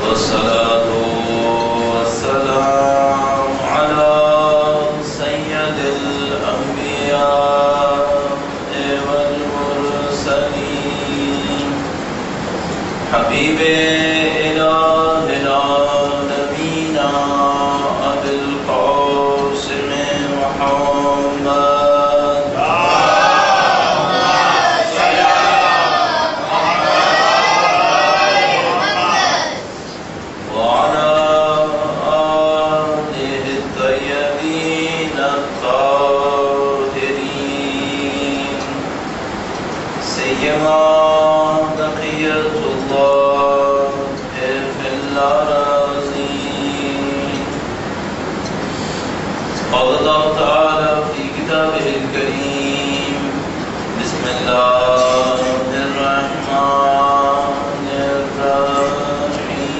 والصلاة والسلام على سيد الأنبياء والمرسلين حبيب إله العالمين أبي القاسم محمد قال الله تعالى في كتابه الكريم بسم الله الرحمن الرحيم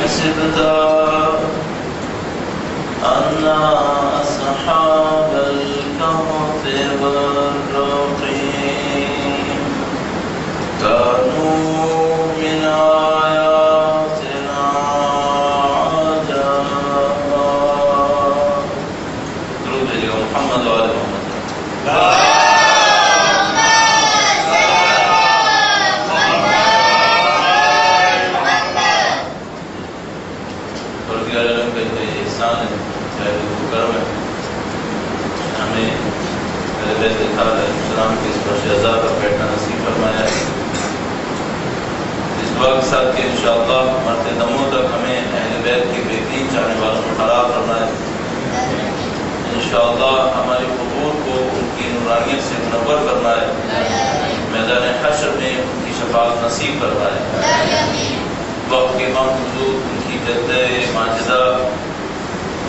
حسبت أن أصحاب الكهف والرقيم كانوا من آياتنا عجبا. درود بھیجیے گا محمد وآل محمد. پروردگار عالم کا جو احسان ہے، چاہے وہ کرم ہے، ہمیں اہل بیت السلام کے اس پر شہزاد پر بیٹھنا نصیب فرمایا ہے. اس دعا کے ساتھ کہ انشاءاللہ مرتے دموں تک ہمیں اہل بیت کے بہترین چاہنے والوں کو حرام کرنا ہے. انشاءاللہ ہمارے قبور کو ان کی نورانیت سے منور کرنا ہے. میدان حشر میں ان کی شفاعت نصیب کرنا ہے. وقت کے امام حضور ان کی جدہ ماجدہ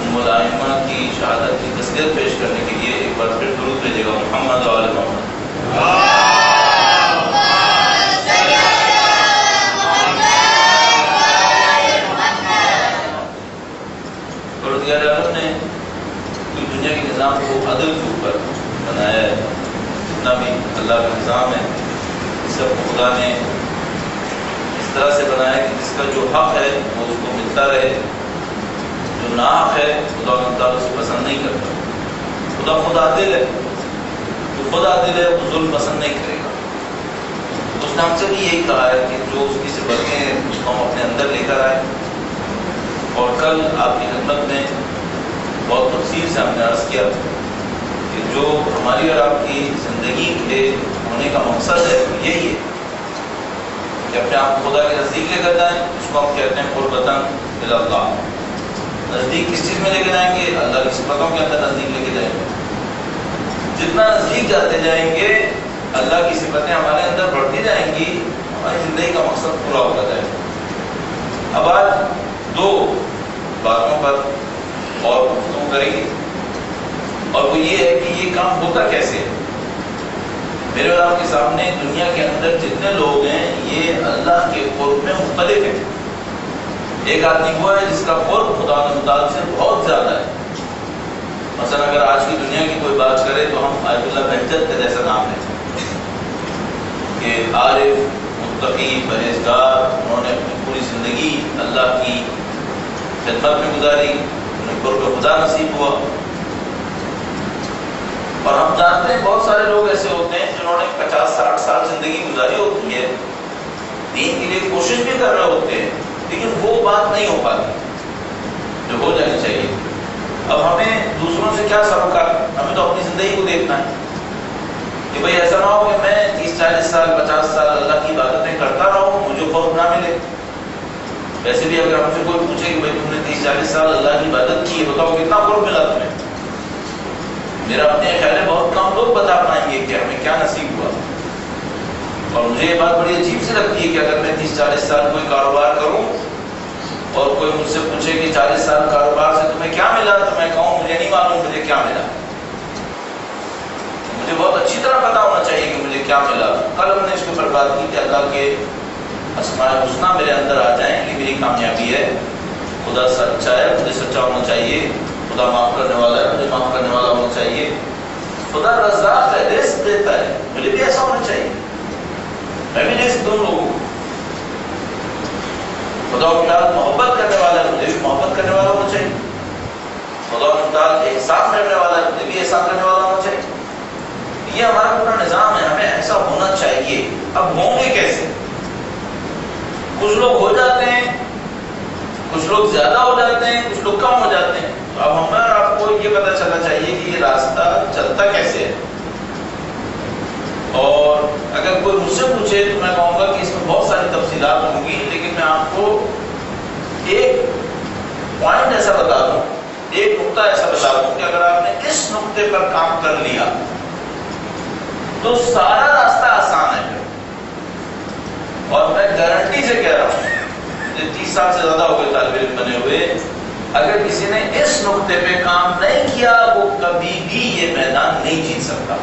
ام الائمہ کی شہادت کی تسلیت پیش کرنے کے لیے ایک بار پھر درود بھیجیے گا محمد وآل محمد. پروردگار عالم نے پوری دنیا کے نظام کو عدل کے اوپر بنایا ہے. جتنا بھی اللہ کا نظام ہے سب کو خدا نے اس طرح سے بنایا کہ جس کا جو حق ہے وہ اس کو ملتا رہے، جو ناحق ہے خدا تعالیٰ اس کو پسند نہیں کرتا. خدا خود عادل ہے، جو خود عادل ہے وہ ظلم پسند نہیں کرے گا. اس نے ہم سے بھی یہی کہا ہے کہ جو اس کی صفتیں ہیں اس کو ہم اپنے اندر لے کر آئے. اور کل آپ کی خدمت میں بہت تفصیل سے ہم نے عرض کیا کہ جو ہماری اور آپ کی زندگی کے ہونے کا مقصد ہے وہ یہی ہے کہ اپنے آپ کو خدا کے نزدیک لے کر جائیں. اس کو ہم کہتے ہیں قربتاً الی اللہ. نزدیک کس چیز میں لے کے جائیں گے؟ اللہ کی صفتوں کے اندر نزدیک لے کے جائیں گے. جتنا نزدیک جاتے جائیں گے اللہ کی صفتیں ہمارے اندر بڑھتی جائیں گی، ہماری زندگی کا مقصد پورا ہوتا جائے گا. اب آج دو باتوں پر اور گفتگو کریں گے، اور وہ یہ ہے کہ یہ کام ہوتا کیسے ہے. میرے اور آپ کے سامنے دنیا کے اندر جتنے لوگ ہیں یہ اللہ کے قرب میں مختلف ہیں. ایک آدمی ہوا ہے جس کا قرب خدا متعال سے بہت زیادہ ہے. مثلا اگر آج کی دنیا کی کوئی بات کرے تو ہم آیت اللہ بہجت کا جیسا نام ہے کہ عارف، متقی، پرہیزگار، انہوں نے اپنی پوری زندگی اللہ کی خدمت میں گزاری، انہیں قرب خدا نصیب ہوا. اور ہم جانتے ہیں بہت سارے لوگ ایسے ہوتے ہیں جنہوں نے 50-60 سال زندگی گزاری ہوتی ہے، دین کے لیے کوشش بھی کر رہے ہوتے ہیں، لیکن وہ بات نہیں ہو پاتی جو ہو جانی چاہیے. اب ہمیں دوسروں سے کیا سبق؟ ہمیں تو اپنی زندگی کو دیکھنا ہے کہ بھئی ایسا نہ ہو کہ میں 30-40 سال 50 سال اللہ کی عبادتیں کرتا رہوں، مجھے قرب نہ ملے. ویسے بھی اگر ہم سے کوئی پوچھے کہ بھئی تم نے 30-40 سال اللہ کی عبادت کی ہے، بتاؤ کتنا قرب ملا تمہیں؟ میرا اپنے خیال ہے بہت کم لوگ بتا پائیں گے کہ ہمیں کیا نصیب ہوا. اور مجھے یہ بات بڑی عجیب سی لگتی ہے کہ اگر میں 30-40 سال کوئی کاروبار کروں اور کوئی مجھ سے پوچھے کہ 40 سال کاروبار سے تمہیں کیا ملا، تو میں کہوں مجھے نہیں معلوم مجھے کیا ملا. مجھے بہت اچھی طرح پتا ہونا چاہیے کہ مجھے کیا ملا. کل ہم نے اس کے اوپر بات کی کہ اللہ کے اسماء الحسنی میرے اندر آ جائیں یہ میری کامیابی ہے. خدا سچا ہے، مجھے سچا ہونا چاہیے. خدا معاف کرنے والا ہے، مجھے معاف کرنے والا ہونا چاہیے. خدا رزاق ہے، رزق دیتا ہے، مجھے بھی ایسا ہونا چاہیے. میں بھی رزق دوں لوگوں کو. احسان کرنے والا ہے مجھے بھی احسان کرنے والا ہونا چاہیے. یہ ہمارا پورا نظام ہے, ہمیں ایسا ہونا چاہیے. اب ہوں گے کیسے؟ کچھ لوگ ہو جاتے ہیں, کچھ لوگ زیادہ ہو جاتے ہیں, کچھ لوگ کم ہو جاتے ہیں. تو اب ہمیں اور آپ کو یہ پتہ چلنا چاہیے کہ یہ راستہ چلتا کیسے ہے. اور اگر کوئی مجھ سے پوچھے تو میں کہوں گا کہ اس میں بہت ساری تفصیلات ہوں گی, لیکن میں آپ کو ایک پوائنٹ ایسا بتا دوں, ایک نقطہ ایسا بتا دوں کہ اگر آپ نے اس نقطے پر کام کر لیا تو سارا راستہ آسان ہے. اور میں گارنٹی سے کہہ رہا ہوں, 30 سال سے زیادہ ہو گئے طالب علم بنے ہوئے, اگر کسی نے اس نقطے پہ کام نہیں کیا وہ کبھی بھی یہ میدان نہیں جیت سکتا.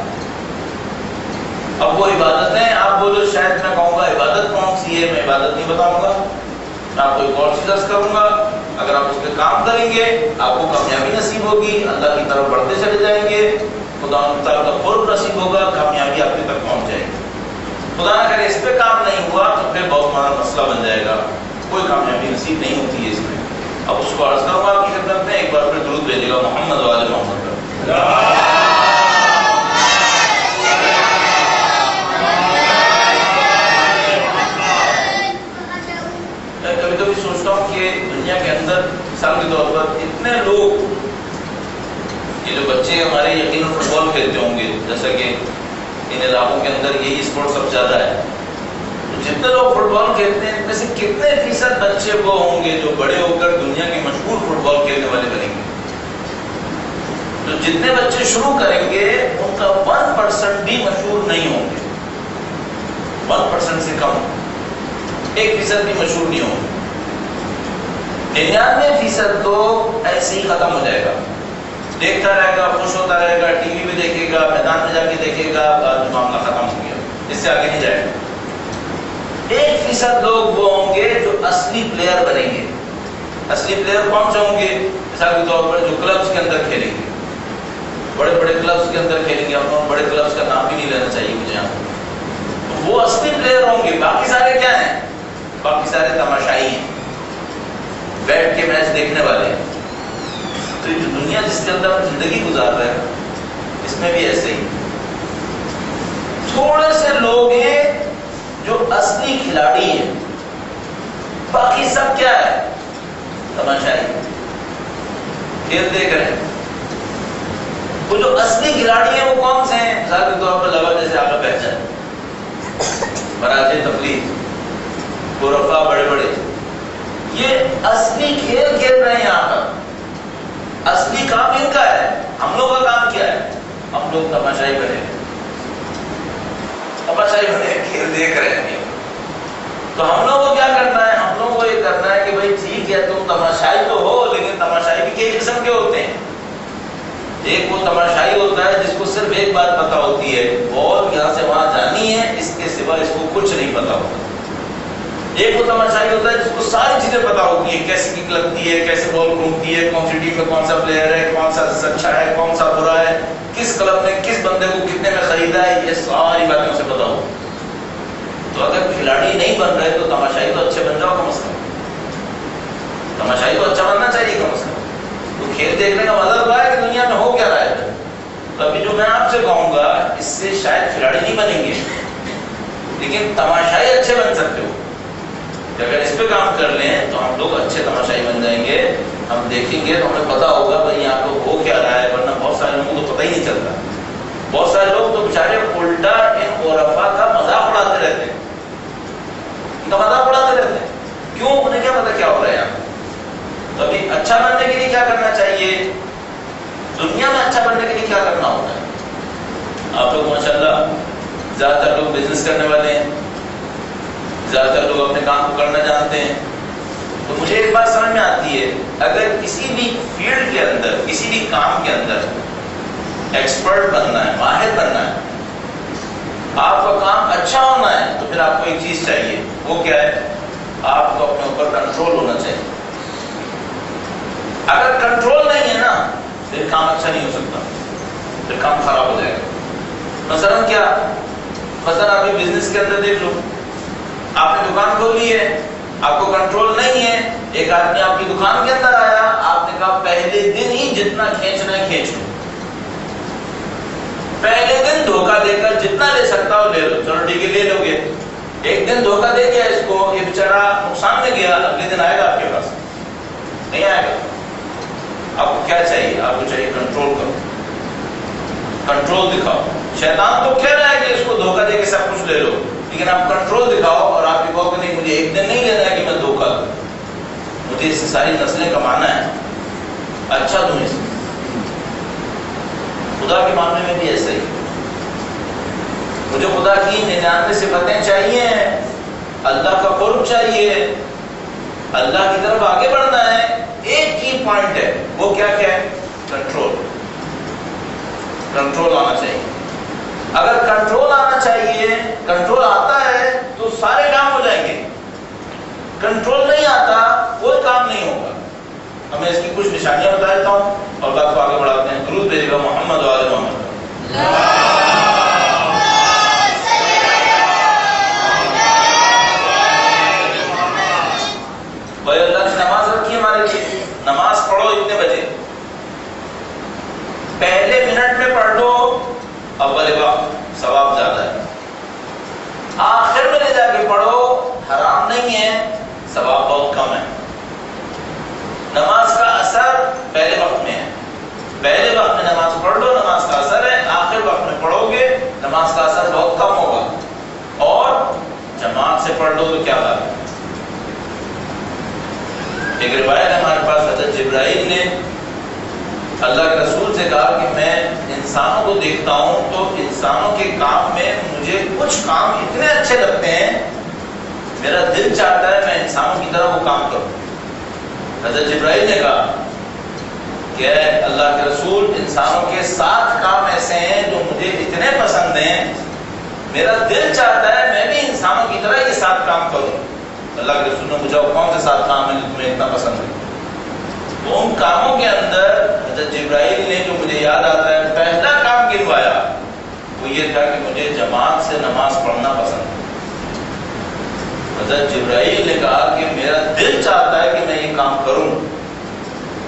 اب وہ عبادتیں آپ بولو, شاید میں کہوں گا عبادت کون سی ہے, میں عبادت نہیں بتاؤں گا, میں آپ کو ایک اور چیز عرض کروں گا. اگر آپ اس پہ کام کریں گے آپ کو کامیابی نصیب ہوگی, اللہ کی طرف بڑھتے چلے جائیں گے, خدا تعالیٰ کا قرب نصیب ہوگا, کامیابی آپ کے تک پہنچ جائے گی. خدا نہ کرے اس پہ کام نہیں ہوا تو پھر بہت بڑا مسئلہ بن جائے گا, کوئی کامیابی نصیب نہیں ہوتی ہے اس میں. اب اس کو عرض کروں گا آپ کی خدمت میں, ایک بار پھر درود بھیجے گا محمد و آل محمد پر. میں کبھی کبھی سوچتا ہوں کہ دنیا کے اندر مثال کے طور پر اتنے لوگ, یہ جو بچے ہمارے یقیناً فٹ بال کھیلتے ہوں گے, جیسا کہ ان علاقوں کے اندر یہی اسپورٹ سب زیادہ ہے, جتنے لوگ فٹ بال کھیلتے ہیں ان میں سے کتنے فیصد بچے وہ ہوں گے جو بڑے ہو کر دنیا کے مشہور فٹ بال کھیلنے والے بنیں گے؟ تو جتنے بچے شروع کریں گے ان کا 1% بھی مشہور نہیں ہوں گے, 1% سے کم, 1% بھی مشہور نہیں ہوں گے. 99% تو ایسے ہی ختم ہو جائے گا, دیکھتا رہے گا, خوش ہوتا رہے گا, ٹی وی پہ دیکھے گا, میدان میں جا کے دیکھے گا, بعد میں معاملہ ختم ہو گیا, اس سے آگے نہیں جائے گا. 1% لوگ وہ ہوں گے جو اصلی پلیئر بنیں گے. اصلی پلیئر کون سے ہوں گے؟ مثال کے طور پر جو کلبس کے اندر کھیلیں گے, بڑے بڑے کلبس کے اندر کھیلیں گے. اپنے بڑے کلبس کا نام بھی نہیں لینا چاہیے مجھے یہاں, تو وہ اصلی پلیئر ہوں گے. باقی سارے کیا ہیں؟ باقی سارے تماشائی ہیں, بیٹھ کے میچ دیکھنے والے ہیں. تو یہ دنیا جس کے اندر ہم زندگی گزار رہے ہیں اس میں بھی ایسے ہی تھوڑے سے لوگ ہیں جو اصلی کھلاڑی ہیں, باقی سب کیا ہے؟ تماشائی, کھیل دیکھ رہے ہیں. وہ جو اصلی کھلاڑی ہیں وہ کون سے ہیں؟ مثال کے طور پر لگا جیسے آگے پہچان, مراجع تفریح, گورفا بڑے بڑے, یہ اصلی کھیل کھیل رہے ہیں یہاں پر. اصلی کام ان کا ہے, ہم لوگ کا کام کیا ہے؟ ہم لوگ تماشائی بنے, تماشائی بنے, کھیل دیکھ رہے ہیں. تو ہم لوگ کو کیا کرنا ہے؟ ہم لوگ کو یہ کرنا ہے کہ بھائی ٹھیک ہے تم تماشائی تو ہو, لیکن تماشائی بھی کئی قسم کے ہوتے ہیں. ایک وہ تماشائی ہوتا ہے جس کو صرف ایک بات پتا ہوتی ہے, بال یہاں سے وہاں جانی ہے, اس کے سوا اس کو کچھ نہیں پتا ہوتا. ایک وہ تماشائی ہوتا ہے جس کو ساری چیزیں پتا ہوتی ہیں, کیسے کک لگتی ہے, کیسے بال گھومتی ہے, کون سی ٹیم میں کون سا پلیئر ہے, کون سا اچھا ہے, کون سا برا ہے, کس کلب نے کس بندے کو کتنے میں خریدا ہے, یہ ساری باتیں اسے پتا ہو. تو اگر کھلاڑی نہیں بن رہے تو تماشائی تو اچھے بن جاؤ کم از کم. تماشائی تو اچھا بننا چاہیے کم از کم. تو کھیل دیکھنے کا مطلب ہے کہ دنیا میں ہو کیا رہا ہے. تو ابھی جو میں آپ سے کہوں گا اس سے شاید کھلاڑی نہیں بنیں گے, لیکن تماشائی اچھے بن سکتے ہو. کہ اگر اس پہ کام کر لیں تو ہم لوگ اچھے تماشائی بن جائیں گے. ہم دیکھیں گے تو ہمیں پتا ہوگا بھائی یہاں پہ ہو کیا رہا ہے, ورنہ بہت سارے لوگوں کو پتہ ہی نہیں چلتا. بہت سارے لوگ تو بیچارے الٹا ان عرفا کا مذاق اڑاتے رہتے ہیں, ان کا مذاق اڑاتے رہتے ہیں. کیوں؟ انہیں کیا پتا کیا ہو رہا ہے یہاں. تو ابھی اچھا بننے کے لیے کیا کرنا چاہیے؟ دنیا میں اچھا بننے کے لیے کیا کرنا ہوتا ہے؟ آپ لوگ ماشاءاللہ زیادہ تر لوگ بزنس کرنے والے ہیں, زیادہ تر لوگ اپنے کام کو کرنا جانتے ہیں. تو مجھے ایک بات سمجھ میں آتی ہے, اگر کسی بھی فیلڈ کے اندر, کسی بھی کام کے اندر ایکسپرٹ بننا ہے, ماہر بننا ہے, آپ کا کام اچھا ہونا ہے, تو پھر آپ کو ایک چیز چاہیے. وہ کیا ہے؟ آپ کو اپنے اوپر کنٹرول ہونا چاہیے. اگر کنٹرول نہیں ہے نا پھر کام اچھا نہیں ہو سکتا, پھر کام خراب ہو جائے گا. مثلاً کیا؟ مثلاً ابھی بزنس کے اندر دیکھ لو, آپ نے دکان کھولی ہے, آپ کو کنٹرول نہیں ہے, ایک آدمی آپ کی دکان کے اندر آیا, آپ نے کہا پہلے دن ہی جتنا کھینچنا ہے کھینچ لو، پہلے دن دھوکہ دے کر جتنا لے سکتا ہو لے لو، چلو ٹھیک ہے لے لو گے، ایک دن دھوکہ دے گیا اس کو، یہ بیچارہ نقصان میں گیا، اگلے دن آئے گا آپ کے پاس نہیں آئے گا۔ آپ کو کیا چاہیے؟ آپ کو چاہیے کنٹرول کرو، کنٹرول دکھاؤ۔ شیطان تو کہہ رہا ہے کہ اس کو دھوکہ دے کے سب کچھ لے لو، لیکن آپ کنٹرول دکھاؤ اور آپ یہ کہو کہ نہیں مجھے ایک دن نہیں لینا ہے کہ میں دھوکہ دوں، مجھے اس سے ساری نسلیں کمانا ہے، اچھا دوں اس میں۔ خدا کے معاملے میں بھی ایسا ہی، مجھے خدا کی 99 صفتیں چاہیے، اللہ کا قرب چاہیے، اللہ کی طرف آگے بڑھنا ہے، ایک ہی پوائنٹ ہے، وہ کیا ہے؟ کنٹرول، کنٹرول آنا چاہیے۔ اگر کنٹرول آنا چاہیے، کنٹرول آتا ہے تو سارے کام ہو جائیں گے، کنٹرول نہیں آتا کوئی کام نہیں ہوگا۔ ہمیں اس کی کچھ نشانیاں بتا دیتا ہوں اور بات کو آگے بڑھاتے ہیں۔ درود بھیجیے گا محمد و آل محمد۔ بھائی اللہ نے نماز رکھی ہمارے لیے، نماز پڑھو اتنے بجے، پہلے منٹ میں پڑھ لو، اول وقت ثواب زیادہ ہے، آخر میں لے جا کے پڑھو حرام نہیں ہے، ثواب بہت کم ہے۔ نماز کا اثر پہلے وقت میں ہے، پہلے وقت میں نماز پڑھ لو، نماز کا اثر ہے، آخر وقت میں پڑھو گے نماز کا اثر بہت کم ہوگا، اور جماعت سے پڑھ لو تو کیا بات ہے۔ ایک روایت ہے ہمارے پاس، حضرت جبرائیل نے اللہ کے رسول سے کہا کہ میں انسانوں کو دیکھتا ہوں تو انسانوں کے کام میں مجھے کچھ کام اتنے اچھے لگتے ہیں، میرا دل چاہتا ہے میں انسانوں کی طرح وہ کام کروں۔ حضرت جبرائیل نے کہا کہ اے اللہ کے رسول، انسانوں کے 7 کام ایسے ہیں جو مجھے اتنے پسند ہیں، میرا دل چاہتا ہے میں بھی انسانوں کی طرح یہ 7 کام کروں۔ اللہ کے رسول نے پوچھا کون سے 7 کام ہیں جو تمہیں اتنا پسند ہے؟ تو ان کاموں کے اندر حضرت جبرائیل نے جو مجھے یاد آتا ہے پہلا کام گنوایا وہ یہ تھا کہ مجھے جماعت سے نماز پڑھنا پسند ہے۔ حضرت جبرائیل نے کہا کہ میرا دل چاہتا ہے کہ میں یہ کام کروں۔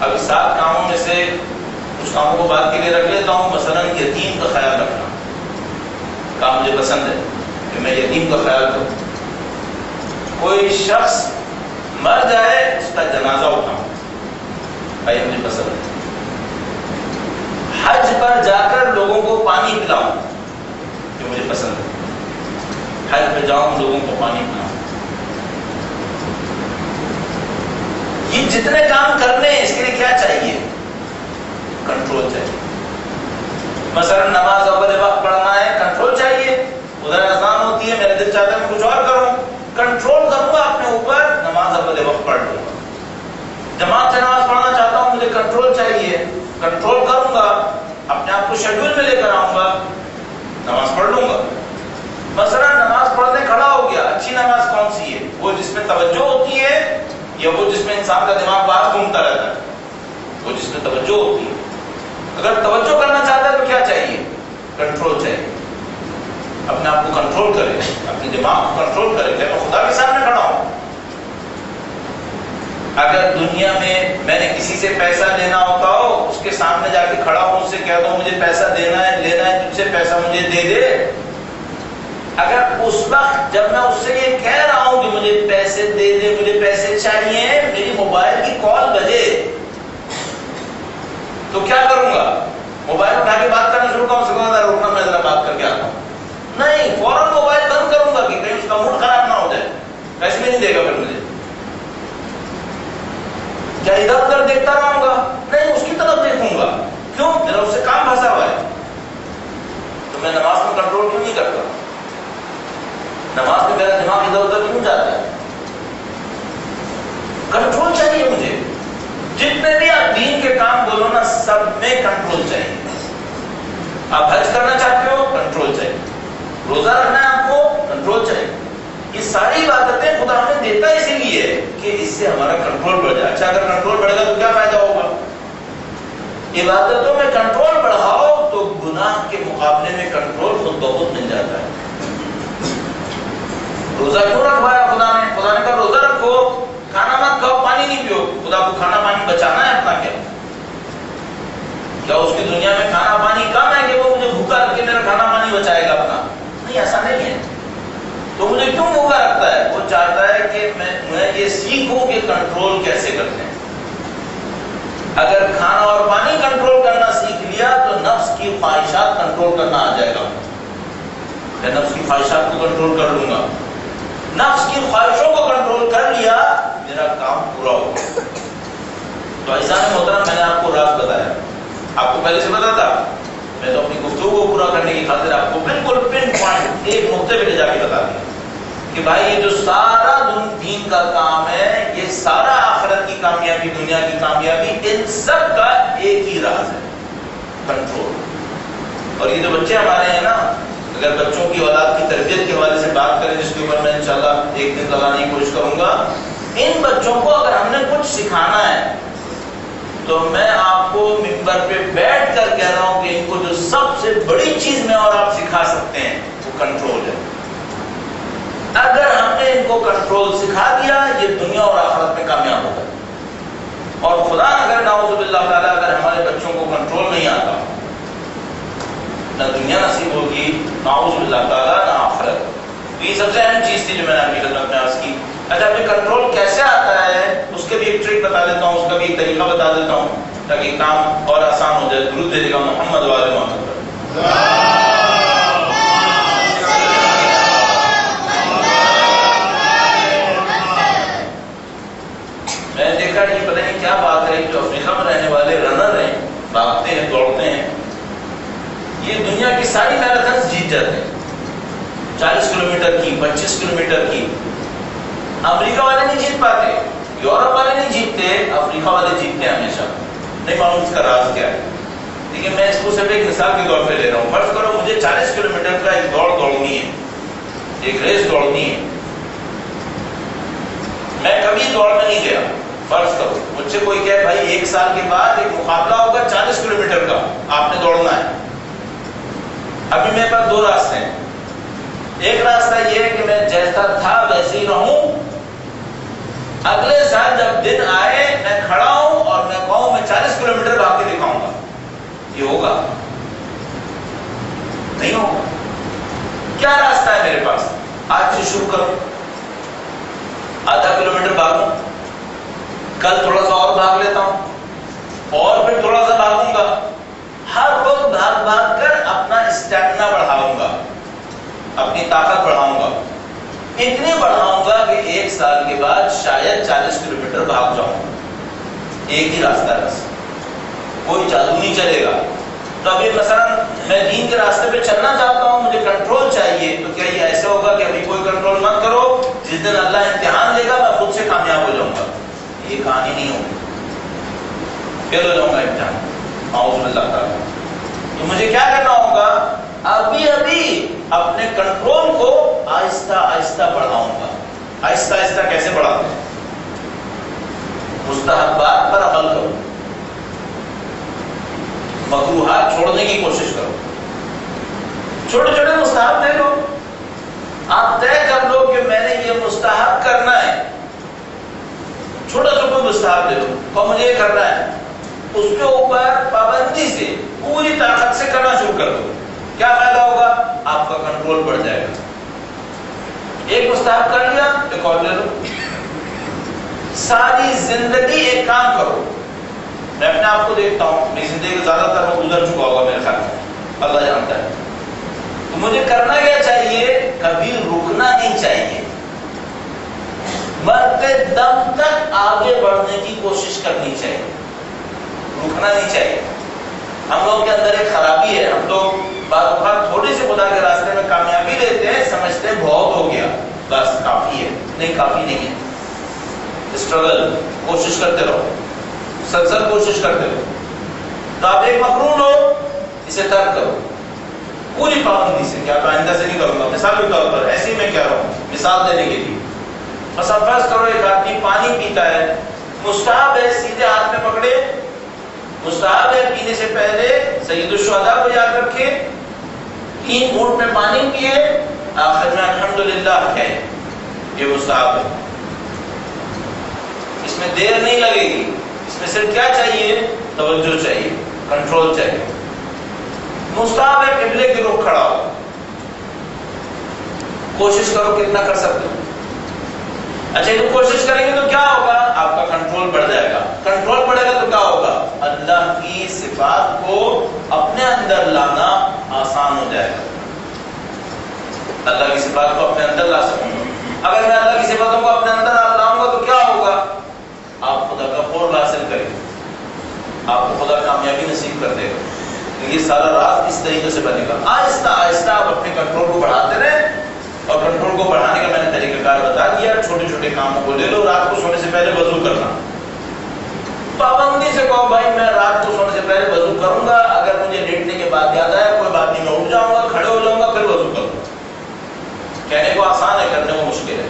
اب 7 کاموں میں سے کچھ کاموں کو بات کے لیے رکھ لیتا ہوں، مثلا یتیم کا خیال رکھنا، کام مجھے پسند ہے کہ میں یتیم کا خیال کروں۔ کوئی شخص مر جائے اس کا جنازہ اٹھاؤں، بھائی مجھے پسند ہے۔ حج پر جا کر لوگوں کو پانی پلاؤں، جو مجھے پسند ہے، حج پہ جاؤں لوگوں کو پانی پلاؤں۔ یہ جتنے کام کرنے ہیں اس کے لیے کیا چاہیے؟ کنٹرول چاہیے۔ مثلا نماز اول وقت پڑھنا ہے، کنٹرول چاہیے، ادھر اذان ہوتی ہے میرا دل چاہتا ہے میں کچھ اور کروں، کنٹرول کروں گا اپنے اوپر، نماز اول وقت پڑھ لوں گا۔ جماعت سے نماز پڑھنا چاہتا ہوں، مجھے کنٹرول چاہیے، کنٹرول کروں گا، اپنے آپ کو شیڈول میں لے کر آؤں گا، نماز پڑھ لوں گا۔ مثلا نماز پڑھنے کھڑا ہو گیا، اچھی نماز کون سی ہے؟ وہ جس میں توجہ ہوتی ہے یا وہ جس میں انسان کا دماغ باہر گھومتا رہتا ہے؟ وہ جس میں توجہ ہوتی ہے۔ اگر توجہ کرنا چاہتا ہے تو کیا چاہیے؟ کنٹرول چاہیے، اپنے آپ کو کنٹرول کرے، اپنے دماغ کو کنٹرول کرے کہ میں خدا کے سامنے کھڑا ہوں۔ اگر دنیا میں نے کسی سے پیسہ لینا ہوتا ہو، اس کے سامنے جا کے کھڑا ہوں، اس سے کہتا ہوں مجھے پیسہ دینا ہے، لینا ہے تجھ سے پیسہ، مجھے دے دے۔ اگر اس وقت جب میں اس سے یہ کہہ رہا ہوں کہ مجھے پیسے دے دے، مجھے پیسے چاہیے، میری موبائل کی کال بجے تو کیا کروں گا؟ موبائل اٹھا کے بات کرنا شروع کروں، سکتا تھا رکنا میں ذرا بات کر کے آتا ہوں؟ نہیں، فوراً موبائل بند کروں گا کہ کہیں اس کا موڈ خراب نہ ہو جائے، پیسے بھی نہیں دے گا پھر مجھے۔ کیا ادھر ادھر دیکھتا رہوں گا؟ نہیں، اس کی طرف دیکھوں گا۔ کیوں؟ میرا اس سے کام پھنسا ہوا ہے۔ تو میں نماز میں کنٹرول کیوں نہیں کرتا؟ نماز میں میرا دماغ ادھر ادھر کیوں جاتا ہے؟ کنٹرول چاہیے مجھے۔ جتنے بھی آپ دین کے کام بولو نا، سب میں کنٹرول چاہیے۔ آپ حج کرنا چاہتے ہو، کنٹرول چاہیے۔ روزہ رکھنا ہے آپ کو، کنٹرول چاہیے۔ یہ ساری عبادتیں خدا ہمیں دیتا ہے اسی لیے کہ اس سے ہمارا کنٹرول بڑھ جائے۔ اچھا اگر کنٹرول بڑھے گا تو کیا فائدہ ہوگا؟ عبادتوں میں کنٹرول بڑھاؤ تو گناہ کے مقابلے میں کنٹرول خود بخود مل جاتا ہے۔ روزہ کیوں رکھوایا خدا نے؟ خدا نے کہا روزہ رکھو، کھانا مت کھاؤ، پانی نہیں پیو۔ خدا کو کھانا پانی بچانا ہے اپنا کیا؟ دنیا میں کھانا پانی کم ہے کہ وہ مجھے بھوکا رکھ کے میرا کھانا پانی بچائے گا اپنا؟ نہیں، ایسا نہیں ہے. تو مجھے کیوں بھوکا رکھتا ہے؟ وہ چاہتا ہے کہ میں یہ سیکھوں کہ کنٹرول کیسے کرتے ہیں. اگر کھانا اور پانی کنٹرول کرنا سیکھ لیا تو نفس کی خواہشات کنٹرول کرنا آ جائے گا. میں نفس کی خواہشات کو کنٹرول کر لوں گا. نفس کی خواہشوں کو کنٹرول کر لیا، میرا کام پورا ہو گیا. تو ایسا محترم، میں نے آپ کو راز بتایا، آپ کو پہلے سے پتا تھا. میں تو اپنی گفتگو کو پورا کرنے کی خاطر آپ کو بالکل پن پوائنٹ ایک نقطے پہ لے جا کے بتا دیا کہ بھائی یہ جو سارا دین کا کام ہے، یہ سارا آخرت کی کامیابی، دنیا کی کامیابی، ان سب کا ایک ہی راز ہے، کنٹرول. اور یہ جو بچے ہمارے ہیں نا، اگر بچوں کی اولاد کی تربیت کے حوالے سے بات کریں، جس کے اوپر میں انشاءاللہ ایک دن لگانے کی کوشش کروں گا، ان بچوں کو اگر ہم نے کچھ سکھانا ہے تو میں آپ کو منبر پہ بیٹھ کر کہہ رہا ہوں کہ ان کو جو سب سے بڑی چیز میں اور آپ سکھا سکتے ہیں وہ کنٹرول ہے. اگر ہم نے ان کو کنٹرول سکھا دیا، یہ دنیا اور آخرت میں کامیاب ہوگا. اور خدا اگر نعوذ باللہ تعالیٰ اگر ہمارے بچوں کو کنٹرول نہیں آتا، نہ دنیا نصیب ہوگی، نعوذ باللہ تعالیٰ، نہ آخرت. یہ سب سے اہم چیز تھی جو میں نے آپ کی خدمت میں عرض کی. اچھا، ہمیں کنٹرول کیسے آتا ہے اس کے بھی ایک ٹرک بتا دیتا ہوں، اس کا بھی ایک طریقہ بتا دیتا ہوں تاکہ کام اور آسان ہو جائے. درود بھیجے گا محمد وآل محمد پر. میں نے دیکھا کہ پتہ نہیں کیا بات ہے، جو افریقہ میں رہنے والے رنر ہیں، بھاگتے ہیں، دوڑتے ہیں، یہ دنیا کی ساری میراتھنز جیت جاتے ہیں. 40 کلومیٹر کی، 25 کلومیٹر کی. امریکہ والے نہیں جیت پاتے، یورپ والے نہیں جیتتے، افریقہ والے جیتتے ہیں ہمیشہ. نہیں معلوم اس کا راز کیا ہے، لیکن میں اس کو صرف ایک مثال کے طور پہ لے رہا ہوں. فرض کرو مجھے 40 کلومیٹر کا ایک دوڑ دوڑنی ہے، ایک ریس دوڑنی ہے. میں کبھی دوڑ میں نہیں گیا. فرض کرو مجھ سے کوئی کہے بھائی 1 سال کے بعد ایک مقابلہ ہوگا 40 کلومیٹر کا، آپ نے دوڑنا ہے. ابھی میرے پاس 2 راستے ہیں. ایک راستہ یہ ہے کہ میں جیسا تھا ویسے ہی رہوں، اگلے سال جب دن آئے میں کھڑا ہوں اور میں کہوں میں 40 کلومیٹر بھاگ کے دکھاؤں گا. یہ ہوگا؟ نہیں ہوگا. کیا راستہ ہے میرے پاس؟ آج سے شروع کروں، آدھا کلومیٹر بھاگوں، کل تھوڑا سا اور بھاگ لیتا ہوں، اور پھر تھوڑا سا بھاگوں گا. ہر روز بھاگ بھاگ کر اپنا اسٹیمنا بڑھاؤں گا، اپنی طاقت بڑھاؤں گا. اتنی بڑھاؤں گا کہ 1 سال کے بعد شاید 40 کلومیٹر بھاگ جاؤں. ایک ہی راستہ ہے بس، کوئی جادو نہیں چلے گا. تو ابھی مثلا میں دین کے راستے پہ چلنا چاہتا ہوں، مجھے کنٹرول چاہیے، تو کیا یہ ایسے ہوگا کہ ابھی کوئی کنٹرول مت کرو، جس دن اللہ امتحان لے گا میں خود سے کامیاب ہو جاؤں گا؟ یہ کہانی نہیں ہوگی، فیل ہو جاؤں گا امتحان. اعوذ باللہ تعالیٰ. تو مجھے کیا کرنا ہوگا؟ ابھی اپنے کنٹرول کو آہستہ آہستہ بڑھاؤں گا. آہستہ آہستہ کیسے بڑھاتے ہیں؟ مستحبات پر عمل کرو، مکروہات چھوڑنے کی کوشش کرو. چھوٹے چھوٹے مستحب لے لو. آپ طے کر لو کہ میں نے یہ مستحب کرنا ہے. چھوٹا سا کوئی مستحب لے لو اور مجھے یہ کرنا ہے، اس کے اوپر پابندی سے پوری طاقت سے کرنا شروع کر دو. کیا فائدہ ہوگا؟ آپ کا کنٹرول بڑھ جائے گا. ایک مستحب کر لیا، ایک اور لے لو. ساری زندگی ایک کام کرو. میں اپنے آپ کو دیکھتا ہوں، میری زندگی کا زیادہ تر وہ گزر چکا ہوگا میرے خیال میں، اللہ جانتا ہے. تو مجھے کرنا کیا چاہیے؟ کبھی رکنا نہیں چاہیے. مرتے دم تک آگے بڑھنے کی کوشش کرنی چاہیے، رکنا نہیں چاہیے. ہم لوگوں کے اندر ایک خرابی ہے، ہم لوگ بعض اوقات تھوڑی سی خدا کے راستے میں کامیابی لیتے ہیں، سمجھتے ہیں بہت ہو گیا، بس کافی ہے. نہیں، کافی نہیں ہے. اسٹرگل، کوشش کرتے رہو، مسلسل کوشش کرتے رہو. تو آپ ایک مقرون ہو، اسے ترک کرو پوری پابندی سے. کیا آئندہ سے نہیں کروں گا، مثال کے طور پر ایسے ہی میں کہہ رہا ہوں مثال دینے کے لیے. بس اب فرض کرو ایک آدمی پانی پیتا ہے، مستحب ہے سیدھے ہاتھ میں پکڑے، مستحب ہے پینے سے پہلے سید الشہداء کو یاد رکھے، 3 گھونٹ میں پانی پیے، آخر میں الحمدللہ کہے. یہ مستحب ہے. اس میں دیر نہیں لگے گی. اس میں صرف کیا چاہیے؟ توجہ چاہیے، کنٹرول چاہیے. مستحب ہے قبلے کی رخ کھڑا ہو. کوشش کرو کتنا کر سکتے ہو. اچھا تو کوشش کریں گے تو کیا ہوگا؟ آپ کا کنٹرول بڑھ جائے گا. کنٹرول بڑھے گا تو کیا ہوگا؟ اللہ کی صفات کو اپنے اندر لانا آسان ہو جائے گا. اللہ کی صفات کو اپنے اندر لا سکوں گا. اگر میں اللہ کی صفاتوں کو اپنے اندر لاؤں گا تو کیا ہوگا؟ آپ خدا کا قرب حاصل کریں گے. آپ کو خدا کامیابی نصیب کر دے گا. یہ سارا راز اس طریقے سے بنے گا. آہستہ آہستہ آپ اپنے کنٹرول کو بڑھاتے رہیں. اور کنٹرول کو بڑھانے کا میں نے طریقہ کار بتا دیا. چھوٹے چھوٹے کاموں کو لے لو. رات کو سونے سے پہلے وضو کرنا. پابندی سے کہو بھائی میں رات کو سونے سے پہلے وضو کروں گا. اگر مجھے لیٹنے کے بعد یاد آیا کوئی بات نہیں، میں اٹھ جاؤں گا، کھڑے ہو جاؤں گا، پھر وضو کروں گا. کہنے کو آسان ہے، کرنے کو مشکل ہے.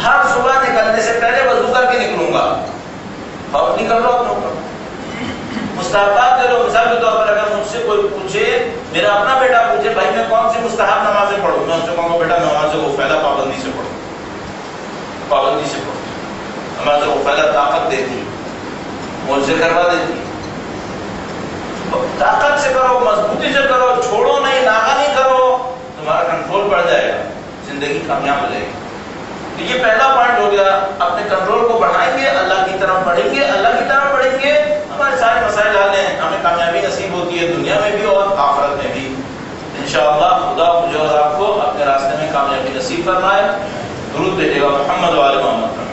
ہر صبح نکلنے سے پہلے وضو کر کے نکلوں گا. پابندی کر لو اپنے اوپر. مستحبات دے لو. مثال کے طور پر اگر مجھ سے کوئی پوچھے، میرا اپنا بیٹا پوچھے بھائی میں کون سی مستحب نمازیں پڑھوں، میں ان سے کہوں گا بیٹا نماز وہ فائدہ پابندی سے پڑھو. پابندی سے پڑھو. نماز وہ فائدہ طاقت دیتی، مجھ سے کروا دیتی. طاقت سے کرو، مضبوطی سے کرو، چھوڑو نہیں، ناغہ نہیں کرو. تمہارا کنٹرول بڑھ جائے گا، زندگی کامیاب ہو جائے گی. تو یہ پہلا پوائنٹ ہو گیا. اپنے کنٹرول کو بڑھائیں گے، اللہ کی طرف بڑھیں گے. اللہ کی طرف بڑھیں گے، ہمارے سارے مسائل حل ہیں. ہمیں کامیابی نصیب ہوتی ہے دنیا میں بھی اور آخرت میں بھی. انشاءاللہ خدا مجھے اور آپ کو اپنے راستے میں کامیابی نصیب فرمائے. درود بھیجے گا محمد و آل محمد پر.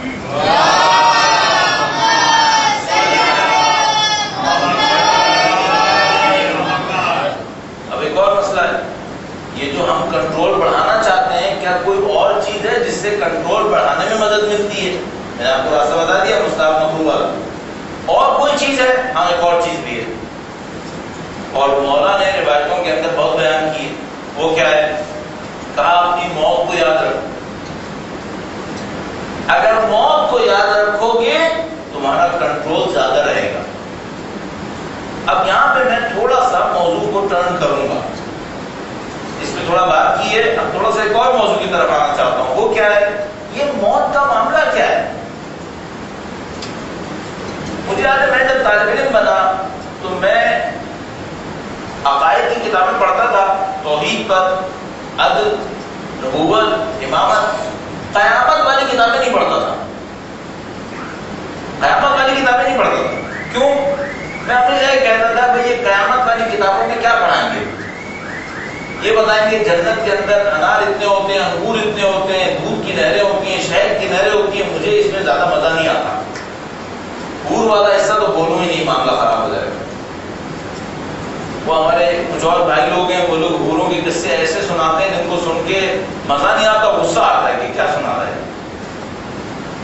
اب ایک اور مسئلہ ہے، یہ جو ہم کنٹرول بڑھانا چاہتے ہیں، کیا کوئی اور چیز ہے جس سے کنٹرول بڑھانے میں مدد ملتی ہے؟ میں نے آپ کو راستہ بتا دیا مستحب مکروہ والا. اور کوئی چیز ہے؟ ہاں ایک اور چیز بھی ہے، اور مولا نے روایتوں کے اندر بہت بیان کی. وہ کیا ہے؟ کہا اپنی موت کو یاد رکھو. اگر موت کو یاد رکھو گے تمہارا کنٹرول زیادہ رہے گا. اب یہاں پہ میں تھوڑا سا موضوع کو ٹرن کروں گا. اس پہ تھوڑا بات کی ہے، اب تھوڑا سا ایک اور موضوع کی طرف آنا چاہتا ہوں. وہ کیا ہے؟ یہ موت کا معاملہ کیا ہے؟ مجھے یاد ہے میں جب طالب علم بنا تو میں عقائد کی کتابیں پڑھتا تھا، توحید پر، عدل، نبوت، امامت. قیامت والی کتابیں نہیں پڑھتا تھا. قیامت والی کتابیں نہیں پڑھتا تھا. کیوں؟ میں اپنی جگہ کہتا تھا بھئی یہ قیامت والی کتابوں میں کیا پڑھائیں گے؟ یہ بتائیں گے جنت کے اندر انار اتنے ہوتے ہیں، انگور اتنے ہوتے ہیں، دودھ کی نہریں ہوتی ہیں، شہد کی نہریں ہوتی ہیں. مجھے اس میں زیادہ مزہ نہیں آتا. حور والا حصہ تو بولوں ہی نہیں، معاملہ خراب ہو جائے گا. وہ ہمارے کچھ اور بھائی لوگ ہیں، وہ لوگ حوروں کے قصے ایسے سناتے ہیں جن کو سن کے مزہ نہیں آتا، غصہ آتا ہے کہ کیا سنا رہے ہیں.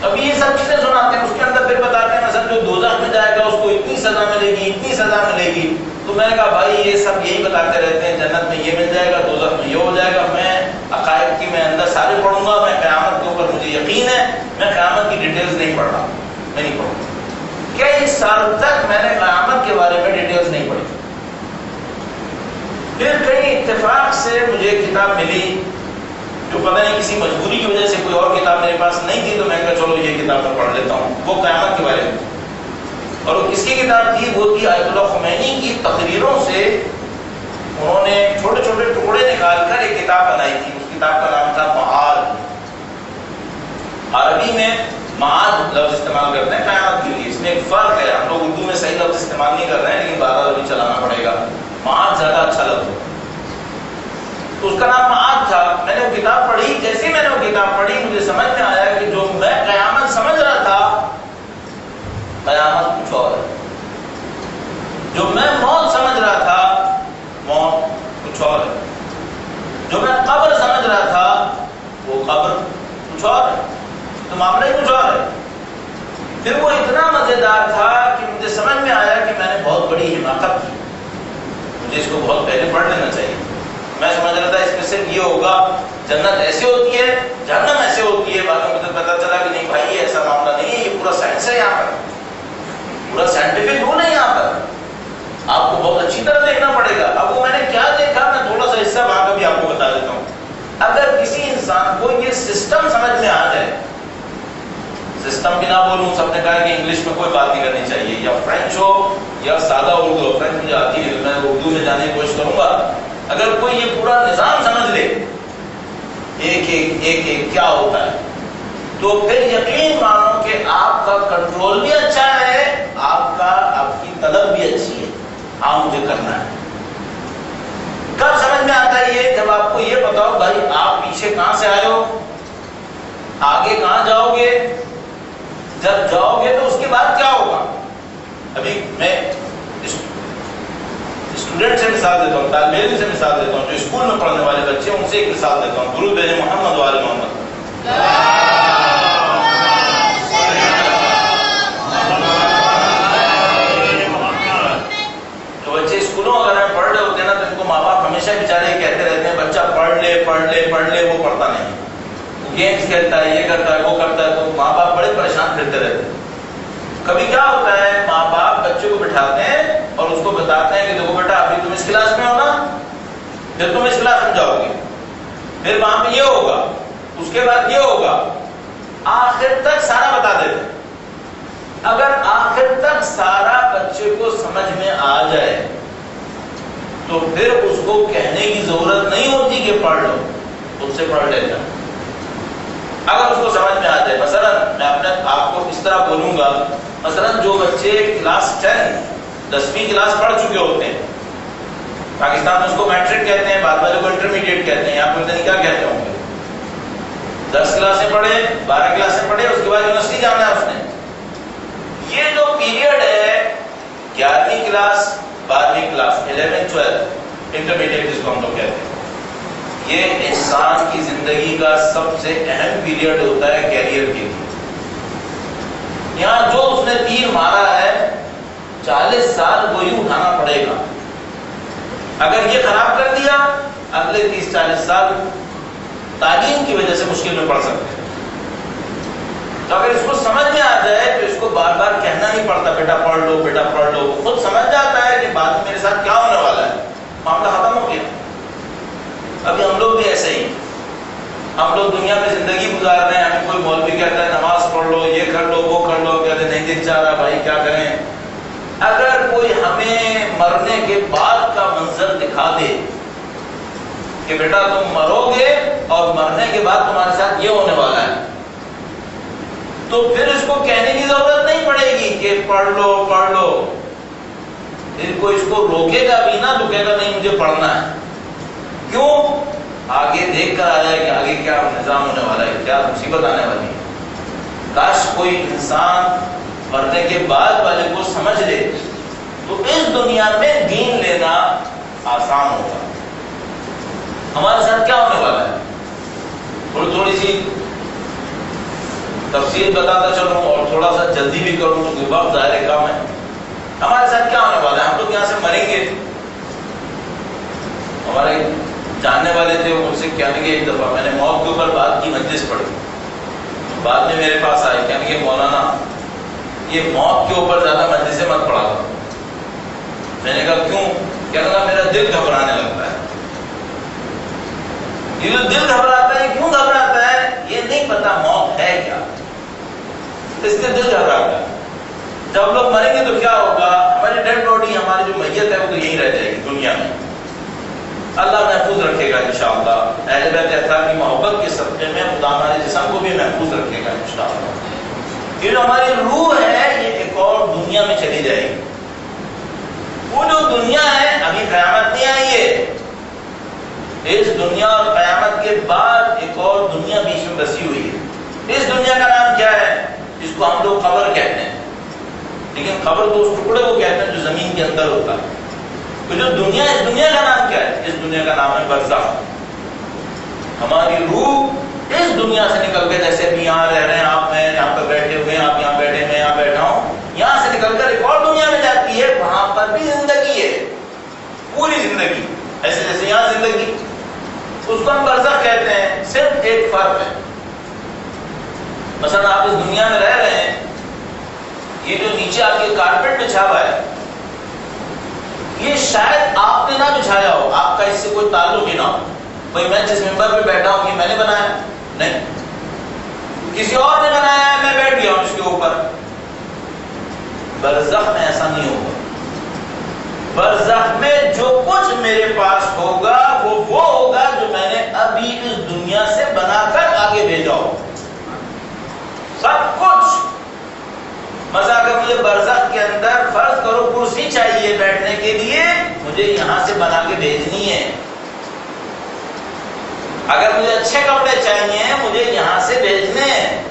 اب یہ سب چیزیں سناتے ہیں، اس کے اندر پھر بتاتے ہیں مثلا جو دوزخ میں جائے گا اس کو اتنی سزا ملے گی، اتنی سزا ملے گی. تو میں نے کہا بھائی یہ سب یہی بتاتے رہتے ہیں، جنت میں یہ مل جائے گا، دوزخ میں یہ ہو جائے گا. میں عقائد کی میں اندر سارے پڑھوں گا. میں قیامت کے اوپر مجھے یقین ہے، میں قیامت کی ڈیٹیلز نہیں پڑھ رہا. میں نہیں پڑھوں گا. کئی سال تک میں نے قیامت کے بارے میں ڈیٹیلز نہیں پڑھی. پھر کئی اتفاق سے مجھے کتاب ملی جو پتہ نہیں کسی مجبوری کی وجہ سے کوئی اور کتاب میرے پاس نہیں تھی، تو میں نے کہا چلو یہ کتاب میں پڑھ لیتا ہوں. وہ قیامت کے بارے میں، اور وہ کس کی کتاب تھی؟ وہ تھی آیت اللہ خمینی کی تقریروں سے انہوں نے چھوٹے چھوٹے ٹکڑے نکال کر ایک کتاب بنائی تھی. اس کتاب کا نام تھا معاد. عربی میں معاد لفظ استعمال کرتے ہیں قیامت کے لیے. اس میں ایک فرق ہے، ہم لوگ اردو میں صحیح لفظ استعمال نہیں کر رہے ہیں، لیکن بہرحال ابھی چلانا پڑے گا. معاد زیادہ اچھا لفظ ہے. تو اس کا نام معاد تھا. میں نے وہ کتاب پڑھی. جیسے میں نے وہ کتاب پڑھی مجھے سمجھ میں آیا کہ جو میں قیامت سمجھ رہا تھا قیامت کچھ اور ہے. جو میں موت سمجھ رہا تھا موت کچھ اور ہے. جو میں قبر سمجھ رہا تھا وہ قبر کچھ اور ہے. تو معاملہ ہی کچھ اور ہے. پھر وہ اتنا مزیدار تھا کہ مجھے سمجھ میں آیا کہ میں نے بہت بڑی حماقت کی. مجھے اس کو بہت پہلے پڑھ لینا چاہیے. میں سمجھ رہا تھا اس میں صرف یہ ہوگا جنت ایسے ہوتی ہے، جہنم ایسے ہوتی ہے. بعد میں مجھے پتا چلا کہ نہیں بھائی یہ ایسا معاملہ نہیں ہے، یہ پورا سائنس ہے. یہاں پر پورا سائنٹیفک رول ہے. یہاں پر آپ کو بہت اچھی طرح دیکھنا پڑے گا. اب وہ میں نے کیا دیکھا، میں تھوڑا سا حصہ وہاں کا بھی آپ کو بتا دیتا ہوں. اگر کسی انسان کو یہ سسٹم سمجھ میں آ جائے، سسٹم بھی نہ بولوں، سب نے کہا کہ انگلش میں کوئی بات نہیں کرنی چاہیے، یا فرینچ ہو یا سادہ اردو، فرینچ مجھے آتی ہے، میں اردو میں جانے کی کوشش کروں گا. اگر کوئی یہ پورا نظام سمجھ لے ایک ایک کیا ہوتا ہے، تو پھر یقین مانو کہ آپ کا کنٹرول بھی اچھا ہے، آپ کی طلب بھی اچھی ہے. ہاں مجھے کرنا ہے. کب سمجھ میں آتا ہے یہ؟ جب آپ کو یہ پتا ہو بھائی آپ پیچھے کہاں سے آئے ہو، آگے کہاں جاؤ گے. جب جاؤ گے تو اس کے بعد کیا ہوگا. ابھی میں اسٹوڈنٹ سے مثال دیتا ہوں، طالب علم سے مثال دیتا ہوں، جو اسکول میں پڑھنے والے بچے ہیں ان سے ایک مثال دیتا ہوں. درود بھیجیں محمد و آل محمد. تو بچے اسکولوں وغیرہ میں پڑھ رہے ہوتے ہیں نا، تو ان کو ماں باپ ہمیشہ بیچارے کہتے رہتے ہیں بچہ پڑھ لے پڑھ لے پڑھ لے، وہ پڑھتا نہیں. وہ گیمز کھیلتا ہے، یہ کرتا ہے وہ کرتا ہے، تو ماں باپ بڑے پریشان پھرتے رہتے ہیں. کبھی کیا ہوتا ہے، ماں باپ بچے کو بٹھاتے ہیں اور اس کو بتاتے ہیں کہ دیکھو بیٹا ابھی تم اس کلاس میں ہو نا، پھر تم اس کلاس میں جاؤ گے، پھر وہاں پہ یہ ہوگا، اس کے بعد یہ ہوگا. آخر تک سارا بتا دیتے. اگر آخر تک سارا بچے کو سمجھ میں آ جائے تو پھر اس کو کہنے کی ضرورت نہیں ہوتی کہ پڑھ لو، خود سے پڑھ لیتا. اگر اس کو سمجھ میں آ جائے، مثلا میں اپنے آپ کو اس طرح بولوں گا، مثلا جو بچے کلاس 10ویں کلاس پڑھ چکے ہوتے ہیں، پاکستان میں اس کو میٹرک کہتے ہیں، بعد والے کو انٹرمیڈیٹ کہتے ہیں، یہاں پتہ نہیں کیا کہتے ہوں گے. 10 کلاسیں پڑھے، 12 کلاسیں پڑھے، اس کے بعد یونیورسٹی جانا ہے اس نے. یہ جو پیریڈ ہے 11ویں کلاس 12ویں کلاس 11 12 انٹرمیڈیٹ جس کو ہم لوگ کہتے ہیں، یہ انسان کی زندگی کا سب سے اہم پیریڈ ہوتا ہے کیریئر کے لیے. یہاں جو اس نے تیر مارا ہے 40 سال وہی اٹھانا پڑے گا. اگر یہ خراب کر دیا اگلے 30-40 سال تعلیم کی وجہ سے مشکل میں پڑ سکتے ہیں. تو اگر اس کو سمجھ میں آ جائے تو اس کو بار بار کہنا نہیں پڑتا بیٹا پڑھ لو بیٹا پڑھ لو، وہ خود سمجھ جاتا ہے کہ بعد میں میرے ساتھ کیا ہونے والا ہے، معاملہ ختم ہو گیا. ابھی ہم لوگ بھی ایسے ہی، ہم لوگ دنیا میں زندگی گزار رہے ہیں، ہمیں کوئی مولوی کہتا ہے نماز پڑھ لو، یہ کر لو وہ کر لو، کہتے نہیں دل چاہ رہا بھائی کیا کریں. اگر کوئی ہمیں مرنے کے بعد کا منظر دکھا دے کہ بیٹا تم مرو گے اور مرنے کے بعد تمہارے ساتھ یہ ہونے والا ہے، تو پھر اس کو کہنے کی ضرورت نہیں پڑے گی کہ پڑھ لو پڑھ لو. پھر کوئی اس کو روکے گا بھی نہ تو کہے گا نہیں مجھے پڑھنا ہے. کیوں؟ آگے دیکھ کر آیا ہے کہ آگے کیا نظام ہونے والا ہے، کیا مصیبت آنے والی ہے. کاش کوئی انسان مرنے کے بعد والے کو سمجھ لے تو اس دنیا میں دین لینا آسان ہوگا. ہمارے ساتھ کیا ہونے والا ہے، تھوڑی سی تفصیل بتاتا چلوں اور تھوڑا سا جلدی بھی کروں کیونکہ وقت ظاہر کم ہے. ہمارے ساتھ کیا ہونے والا ہے، ہم لوگ یہاں سے مریں گے. ہمارے جاننے والے تھے، وہ مجھ سے کہنے کے ایک دفعہ میں نے موت کے اوپر بات کی، مجلس پڑھی، بعد میں میرے پاس آئے کہنے کہ مولانا یہ موت کے اوپر زیادہ مجلسیں مت پڑھا کرو. میں نے کہا کیوں؟ کہنے لگا میرا دل گھبرانے لگتا ہے. یہ جو دل گھبراتا ہے کیوں گھبراتا ہے؟ یہ نہیں پتا موت ہے کیا، اس کے دل گھبراتا ہے. جب لوگ مریں گے تو کیا ہوگا، ہماری ڈیڈ باڈی ہماری جو میت ہے وہ تو یہیں رہ جائے گی دنیا میں. اللہ محفوظ رکھے گا انشاءاللہ. اہل بیت اطہار کی محبت کے صدقے میں خدا ہمارے جسم کو بھی محفوظ رکھے گا انشاءاللہ. یہ جو ہماری روح ہے یہ ایک اور دنیا میں چلی جائے گی. وہ جو دنیا ہے ابھی قیامت نہیں آئی ہے، اس دنیا اور قیامت کے بعد ایک اور دنیا بیچ میں بسی ہوئی ہے. اس دنیا کا نام کیا ہے؟ جس کو ہم لوگ قبر کہتے ہیں، لیکن قبر تو اس ٹکڑے کو کہتے ہیں جو زمین کے اندر ہوتا ہے. تو جو دنیا، اس دنیا کا نام کیا ہے؟ اس دنیا کا نام ہے برزخ. ہماری روح اس دنیا سے نکل کے، جیسے ابھی یہاں رہ رہے ہیں آپ، میں یہاں پر بیٹھے ہوئے ہیں، آپ یہاں بیٹھے، میں یہاں بیٹھا ہوں، یہاں سے نکل کر ایک اور دنیا میں جاتی ہے. وہاں پر بھی زندگی ہے، پوری زندگی، ایسے جیسے یہاں زندگی. اس کو ہم برزخ کہتے ہیں. صرف ایک فرق ہے، مثلا آپ اس دنیا میں رہ رہے ہیں، یہ جو نیچے آپ کے کارپیٹ بچھا ہوا ہے یہ شاید آپ نے نہ بچھایا ہو، آپ کا اس سے کوئی تعلق ہی نہ ہو. بھائی میں جس ممبر پہ بیٹھا ہوں یہ میں نے بنایا نہیں، کسی اور نے بنایا ہے، میں بیٹھ گیا ہوں اس کے اوپر. برزخ میں ایسا نہیں ہوگا. برزخ میں جو کچھ میرے پاس ہوگا وہ ہوگا جو میں نے ابھی اس دنیا سے بنا کر آگے بھیجا ہو، سب کچھ۔ مثلا اگر مجھے برزخ کے اندر فرض کرو کرسی چاہیے بیٹھنے کے لیے، مجھے یہاں سے بنا کے بھیجنی ہے۔ اگر مجھے اچھے کپڑے چاہیے مجھے یہاں سے بھیجنے ہیں۔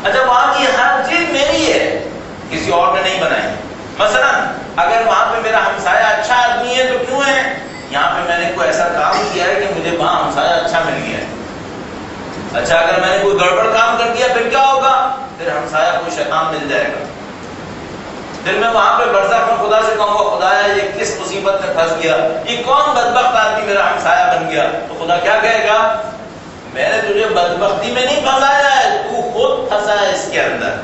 اچھا وہاں کی ہر چیز میری ہے، کسی اور نے نہیں بنائی۔ مثلا اگر وہاں پہ میرا ہمسایہ اچھا آدمی ہے تو کیوں ہے؟ یہاں پہ میں نے کوئی ایسا کام کیا ہے کہ مجھے وہاں ہمسایہ اچھا مل گیا ہے۔ اچھا اگر میں نے کوئی گڑبڑ کام کر دیا پھر کیا ہوگا؟ پھر ہمسایہ کوئی شیطان مل جائے گا۔ پھر میں وہاں پہ برزخ میں خدا سے کہوں گا خدایا یہ کس مصیبت میں پھنس گیا، یہ کون بدبخت آدمی میرا ہمسایہ بن گیا؟ تو خدا کیا کہے گا؟ میں نے تجھے بدبختی میں نہیں پھنسایا ہے، تو خود پھنسا ہے اس کے اندر۔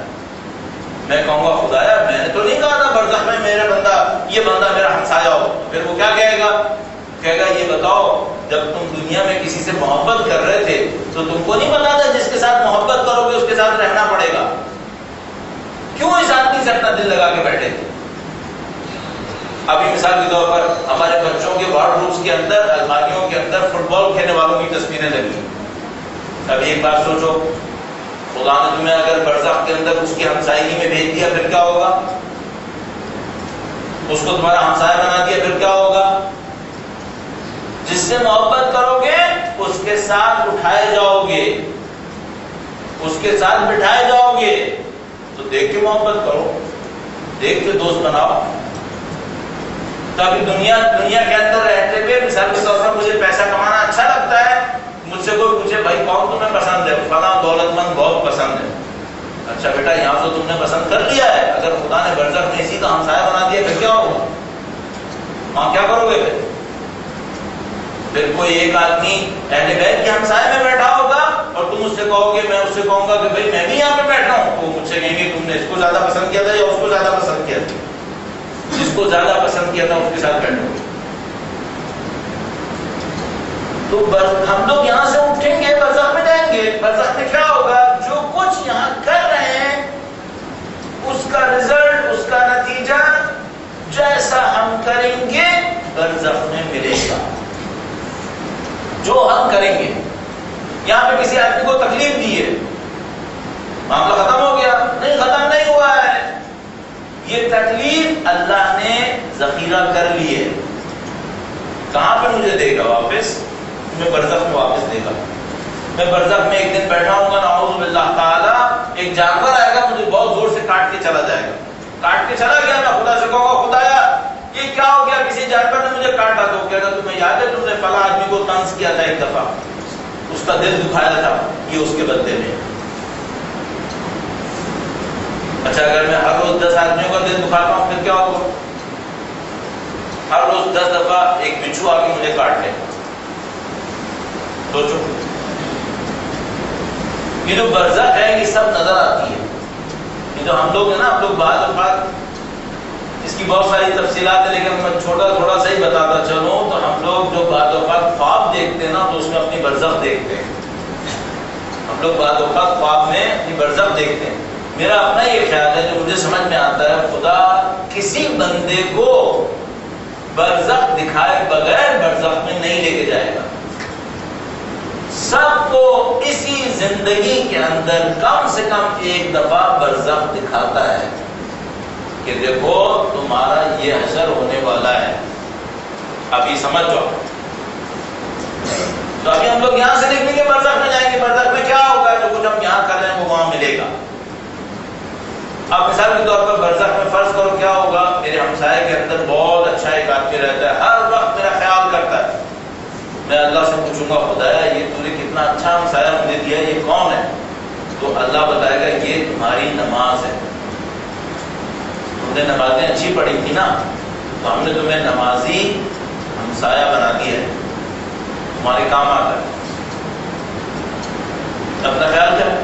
میں کہوں گا خدایا میں نے تو نہیں کہا تھا برزخ میں میرا بندہ یہ بندہ میرا ہمسایہ ہو۔ پھر وہ کیا کہے گا؟ کہے گا یہ بتاؤ جب تم دنیا میں کسی سے محبت کر رہے تھے تو تم کو نہیں پتا تھا جس کے ساتھ محبت کرو گے اس کے ساتھ رہنا پڑے گا؟ کیوں اس آدمی سے اپنا دل لگا کے بیٹھے تھے؟ ابھی مثال کے طور پر ہمارے بچوں کے وارڈ رومز کے اندر الماریوں کے اندر فٹ بال کھیلنے والوں کی تصویریں لگی۔ اب ایک بات سوچو، خدا نے تمہیں اگر برزخ کے اندر اس کی ہمسائیگی میں بھیج دیا پھر کیا ہوگا؟ اس کو تمہارا ہمسایہ بنا دیا پھر کیا ہوگا؟ جس سے محبت کرو گے اس کے ساتھ اٹھائے جاؤ گے، اس کے ساتھ بٹھائے جاؤ گے۔ تو دیکھ کے محبت کرو، دیکھ کے دوست بناؤ۔ تو ابھی دنیا کے اندر رہتے ہوئے مثال کے طور پر مجھے پیسہ کمانا اچھا لگتا ہے، مجھ سے کوئی پوچھے بھائی کون تمہیں پسند ہے؟ فلاں دولت مند بہت پسند ہے۔ اچھا بیٹا یہاں تو تم نے پسند کر لیا ہے، اگر خدا نے برزخ میں اسی کا ہمسایہ بنا دیا پھر کیا ہوگا؟ وہاں کیا کرو گے؟ پھر کوئی ایک آدمی اہل بیت کے ہمسائے میں بیٹھا ہوگا اور تم اس سے کہو گے، میں اس سے کہوں گا کہ بھائی میں بھی یہاں پہ بیٹھا ہوں، تو مجھ سے کہیں گے تم نے اس کو زیادہ پسند کیا تھا یا اس کو زیادہ پسند کیا تھا؟ جس کو زیادہ پسند کیا تھا اس کے ساتھ بیٹھو گے۔ تو ہم لوگ یہاں سے اٹھیں گے برزخ میں جائیں گے۔ برزخ میں کیا ہوگا؟ جو کچھ یہاں کر رہے ہیں اس کا رزلٹ، اس کا نتیجہ جیسا ہم کریں گے برزخ میں ملے گا۔ جو ہم کریں گے، یہاں پہ کسی آدمی کو تکلیف دی ہے، معاملہ ختم ہو گیا؟ نہیں، ختم نہیں ہوا ہے۔ یہ تکلیف اللہ نے ذخیرہ کر لی ہے۔ کہاں پہ مجھے دے گا واپس؟ میں برزخ میں واپس دے گا۔ میں برزخ میں ایک دن بیٹھا ہوں گا، نعوذ باللہ تعالی ایک جانور آئے گا مجھے بہت زور سے کاٹ کے چلا جائے گا، کاٹ کے چلا گیا، میں خدا سے کہوں گا خدایا یہ کیا ہو گیا؟ کسی جانور نے مجھے کاٹا۔ تو کہے گا تمہیں یاد ہے تم نے فلاں آدمی کو طنز کیا تھا ایک دفعہ، اس کا دل دکھایا تھا، یہ اس کے بدلے میں۔ اچھا اگر میں ہر روز 10 آدمیوں کا دل دکھاتا ہوں پھر کیا ہوگا؟ ہر روز 10 دفعہ ایک بچھو آ کے مجھے کاٹ لے۔ سوچو یہ جو برزخ ہے یہ سب نظر آتی ہے۔ یہ جو ہم لوگ ہیں نا، ہم لوگ بعض اوقات اس کی بہت ساری تفصیلات ہیں لیکن میں تھوڑا سا ہی بتاتا چلوں تو ہم لوگ جو بعض اوقات خواب دیکھتے ہیں نا تو اس میں اپنی برزخ دیکھتے ہیں۔ ہم لوگ بعض اوقات خواب میں اپنی برزخ دیکھتے ہیں۔ میرا اپنا یہ خیال ہے جو مجھے سمجھ میں آتا ہے، خدا کسی بندے کو برزخ دکھائے بغیر برزخ میں نہیں لے کے جائے گا۔ سب کو اسی زندگی کے اندر کم سے کم ایک دفعہ برزخ دکھاتا ہے کہ دیکھو تمہارا یہ حشر ہونے والا ہے، ابھی سمجھ جاؤ۔ تو ابھی ہم لوگ یہاں سے نکلیں گے برزخ میں جائیں گے، برزخ میں کیا ہوگا؟ جو کچھ ہم یہاں کر رہے ہیں وہ وہاں ملے گا۔ اب مثال کے طور پر برزخ میں فرض کرو کیا ہوگا؟ میرے ہمسائے کے اندر بہت اچھا ایک آدمی رہتا ہے، ہر وقت میرا خیال کرتا ہے۔ میں اللہ سے پوچھوں گا خدایا یہ تو نے کتنا اچھا ہمسایہ مجھے دیا، یہ کون ہے؟ تو اللہ بتائے گا یہ تمہاری نماز ہے، تم نے نمازیں اچھی پڑھی تھی نا تو ہم نے تمہیں نمازی ہمسایہ بنا دیا ہے، تمہارے کام آتا ہے۔ اپنا خیال کریں۔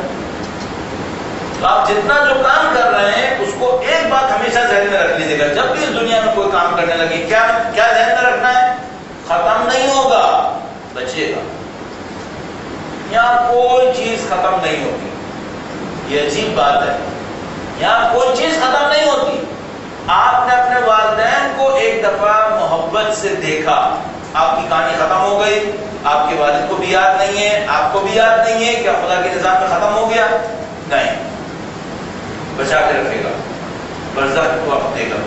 تو آپ جتنا جو کام کر رہے ہیں اس کو ایک بات ہمیشہ ذہن میں رکھ لیجیے گا، جب بھی اس دنیا میں کوئی کام کرنے لگے کیا ذہن میں رکھنا ہے؟ ختم نہیں ہوگا، بچے گا۔ یہاں کوئی چیز ختم نہیں ہوتی، یہ عجیب بات ہے، یہاں کوئی چیز ختم نہیں ہوتی۔ آپ نے اپنے والدین کو ایک دفعہ محبت سے دیکھا، آپ کی کہانی ختم ہو گئی، آپ کے والد کو بھی یاد نہیں ہے، آپ کو بھی یاد نہیں ہے، کیا خدا کے نظام میں ختم ہو گیا؟ نہیں، بچا کے رکھے گا، برزخ کو وقت دے گا.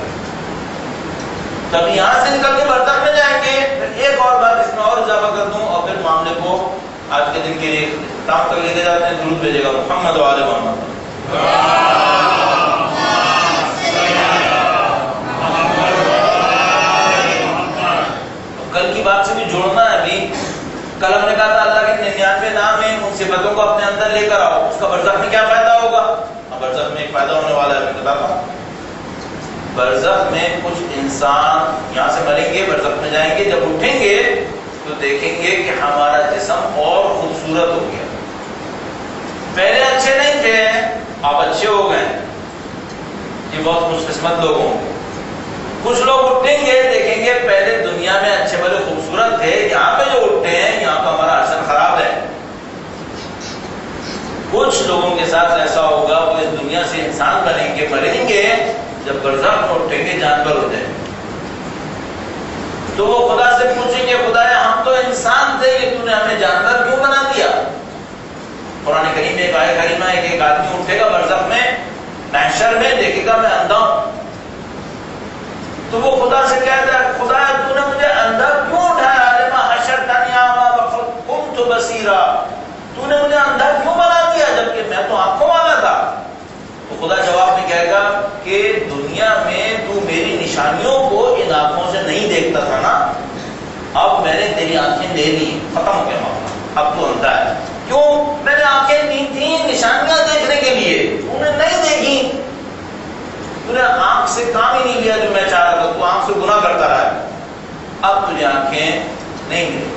تب یہاں سے نکل کے برزخ میں جائیں گے. ایک اور بات اس میں اور اضافہ کر دوں اور پھر معاملے کو آج کے دن کے لیے اختتام تک لے کے جاتے ہیں. درود بھیجے گا محمد و آل محمد. کل کی بات سے بھی جوڑنا ہے. ابھی کل ہم نے کہا تھا اللہ کے 99 نام ہیں، ان صفتوں کو اپنے اندر لے کر آؤ. اس کا برزخ میں کیا فائدہ ہوگا؟ برزخ میں ایک فائدہ ہونے والا ہے، میں بتاتا ہوں. برزخ میں کچھ انسان یہاں سے مریں گے، برزخ میں جائیں گے، جب اٹھیں گے تو دیکھیں گے کہ ہمارا جسم اور خوبصورت ہو گیا. پہلے اچھے نہیں تھے، اب اچھے ہو گئے. یہ بہت خوش قسمت لوگ ہوں. کچھ لوگ اٹھیں گے دیکھیں گے پہلے دنیا میں اچھے بڑے خوبصورت تھے، یہاں پہ جو اٹھے ہیں یہاں کا ہمارا حشر خراب ہے. کچھ لوگوں کے ساتھ ایسا ہوگا، وہ اس دنیا سے انسان بنیں گے، مریں گے، جب برزخ میں اٹھیں گے جانور ہو جائیں گے. تو وہ خدا سے پوچھیں گے خدایا ہم تو انسان تھے، کہ تو نے ہمیں جانور کیوں بنا دیا؟ قرآن کریم میں ایک آیت کریمہ ہے کہ ایک آدمی اٹھے گا برزخ میں، محشر میں، دیکھے گا میں اندھا ہوں. تو وہ خدا سے کہتا ہے خدایا تو نے مجھے اندھا کیوں اٹھایا؟ لما حشرتنی اعمی وقد كنت بصیرا. تو نے مجھے اندھا کیوں بنا دیا جبکہ میں تو آنکھوں والا تھا؟ تو خدا جواب میں کہے گا کہ دنیا میں تو میری نشانیوں کو ان آنکھوں سے نہیں دیکھتا تھا نا، اب میں نے تیری آنکھیں دے دی، ختم ہو گیا معاملہ، اب تو اندھا ہے. کیوں؟ میں نے آنکھیں دی تھیں نشانیاں دیکھنے کے لیے، تو نے نہیں دیکھی. تو نے آنکھ سے کام ہی نہیں لیا جو میں چاہ رہا تھا، تو آنکھ سے گناہ کرتا رہا. اب تجھے آنکھیں نہیں ملیں.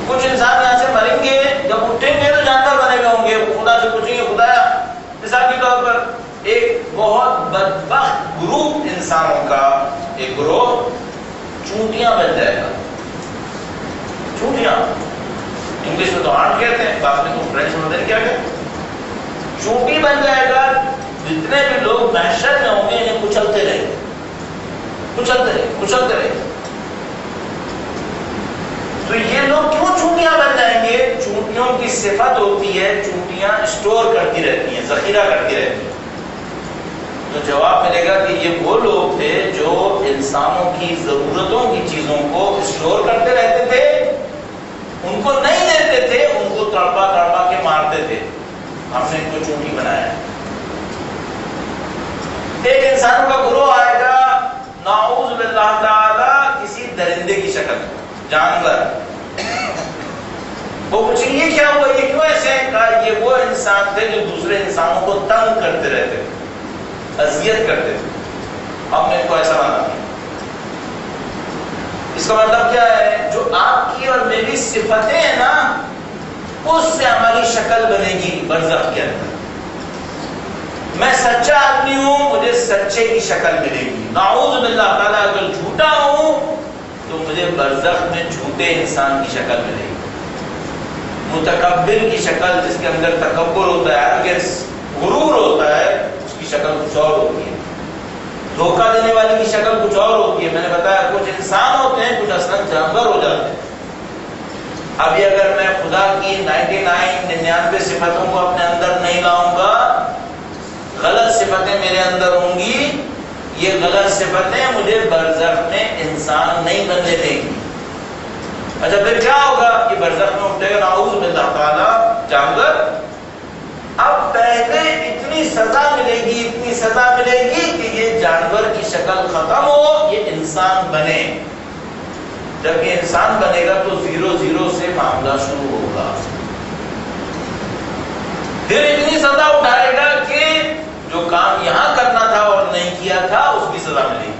کچھ انسان یہاں سے مریں گے، جب اٹھیں گے تو جانور بنے ہوئے ہوں گے. وہ خدا سے پوچھیں گے خدایا، مثال کے طور پر ایک بہت بدبخت گروپ انسانوں کا ایک گروہ چونٹیاں بن جائے گا. چونٹیاں انگلش میں تو ہارٹ کہتے ہیں، بعد میں تو فرینچ میں کیا کہتے ہیں، چونٹی بن جائے گا. جتنے بھی لوگ محشر میں ہوں گے انہیں کچلتے رہے، کچلتے رہے، کچلتے رہے. تو یہ لوگ کیوں چونٹیاں بن جائیں گے؟ چونٹیوں کی صفت ہوتی ہے چونٹیاں اسٹور کرتی رہتی ہیں، ذخیرہ کرتی رہتی ہیں. تو جواب ملے گا کہ یہ وہ لوگ تھے جو انسانوں کی ضرورتوں کی چیزوں کو اسٹور کرتے رہتے تھے، ان کو نہیں دیتے تھے، ان کو تڑپا تڑپا کے مارتے تھے. ہم نے ان کو چونٹی بنایا ہے. ایک انسانوں کا گروہ آئے گا نعوذ باللہ تعالی کسی درندے کی شکل، جانور. وہ پوچھیں یہ کیا ہوا، یہ کیوں ایسے ہیں؟ کہا یہ وہ انسان تھے جو دوسرے انسانوں کو تنگ کرتے رہتے تھے، اذیت کرتے تھے، ہم نے ان کو ایسا بنا دیا. اس کا مطلب کیا ہے؟ جو آپ کی اور میری صفتیں ہیں نا، اس سے ہماری شکل بنے گی برزخ کے اندر. میں سچا آدمی ہوں، مجھے سچے کی شکل ملے گی. نعوذ باللہ تعالیٰ اگر جھوٹا ہوں تو مجھے برزخ میں جھوٹے انسان کی شکل ملے گی. متکبر کی شکل، جس کے اندر تکبر ہوتا ہے، ایروگنس، غرور ہوتا ہے، اس کی شکل کچھ اور ہوتی ہے. دھوکہ دینے والے کی شکل کچھ اور ہوتی ہے. میں نے بتایا کچھ انسان ہوتے ہیں، کچھ اصلاً جانور ہو جاتے ہیں. ابھی اگر میں خدا کی 99 صفتوں کو اپنے اندر نہیں لاؤں گا، غلط صفتیں میرے اندر ہوں گی، یہ غلط صفتیں مجھے برزخ میں انسان نہیں بننے دیں گی. اچھا پھر کیا ہوگا؟ یہ برزخ میں اٹھے گا نعوذ باللہ تعالی جانور. اب پہلے اتنی سزا ملے گی، اتنی سزا ملے گی کہ یہ جانور کی شکل ختم ہو، یہ انسان بنے. جب یہ انسان بنے گا تو 0 سے معاملہ شروع ہوگا. پھر اتنی سزا اٹھائے گا کہ جو کام یہاں کرنا تھا اور نہیں کیا تھا اس کی سزا ملے گی.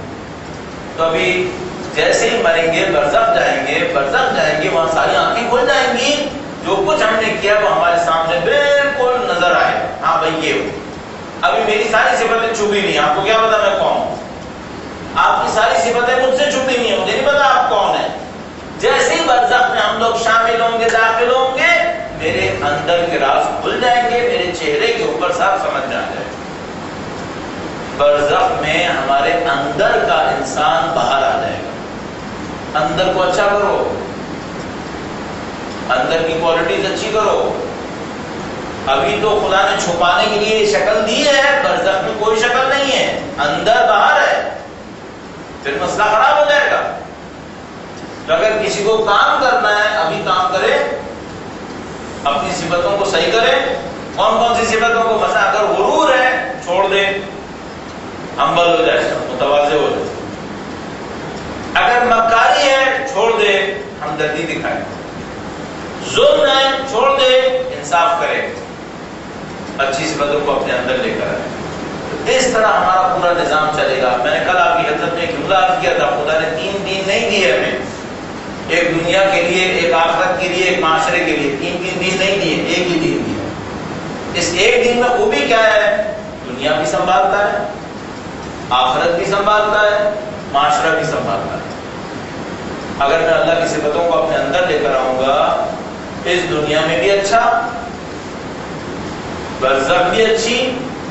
تو ابھی جیسے ہی مریں گے برزخ جائیں گے، برزخ جائیں گے، وہاں ساری آنکھیں کھل جائیں گی. جو کچھ ہم نے کیا وہ ہمارے سامنے بالکل نظر آئے. ہاں بھائی یہ ہو. ابھی میری ساری صفتیں چھپی نہیں، آپ کو کیا پتا میں کون ہوں؟ آپ کی ساری صفتیں مجھ سے چھپی نہیں ہیں، مجھے نہیں پتا آپ کون ہیں. جیسے ہی برزخ میں ہم لوگ شامل ہوں گے، داخل ہوں گے، میرے اندر کے راز کھل جائیں گے، میرے چہرے کے اوپر صاف سمجھ آ جائے. برزخ میں ہمارے اندر کا انسان باہر آ جائے گا. اندر کو اچھا کرو، اندر کی کوالٹیز اچھی کرو. ابھی تو خدا نے چھپانے کے لیے شکل دی ہے، برزخ میں کوئی شکل نہیں ہے، اندر باہر ہے. پھر مسئلہ خراب ہو جائے گا. تو اگر کسی کو کام کرنا ہے ابھی کام کرے، اپنی صفتوں کو صحیح کرے. کون کون سی صفتوں کو؟ مثلا اگر غرور ہے چھوڑ دے، ہمبل ہو جائے، متواضع ہو جائے. اگر مکاری ہے چھوڑ دے، ہمدردی دکھائے. ظلم ہے چھوڑ دے، انصاف کرے. اچھی صفتوں کو اپنے اندر لے کر آئے. اس طرح ہمارا پورا نظام چلے گا. میں نے کل آپ کی حضرت میں ایک جملہ عرض کیا تھا، خدا نے 3 دین نہیں دیے ہمیں، ایک دنیا کے لیے، ایک آخرت کے لیے، ایک معاشرے کے لیے. 3 دین نہیں دیے، ایک ہی دین دیا. اس ایک دین میں خوبی کیا ہے؟ دنیا بھی سنبھالتا ہے، آخرت بھی سنبھالتا ہے، معاشرہ بھی سنبھالتا ہے. اگر میں اللہ کی صفتوں کو اپنے اندر لے کر آؤں گا، اس دنیا میں بھی اچھا، برزخ بھی اچھی،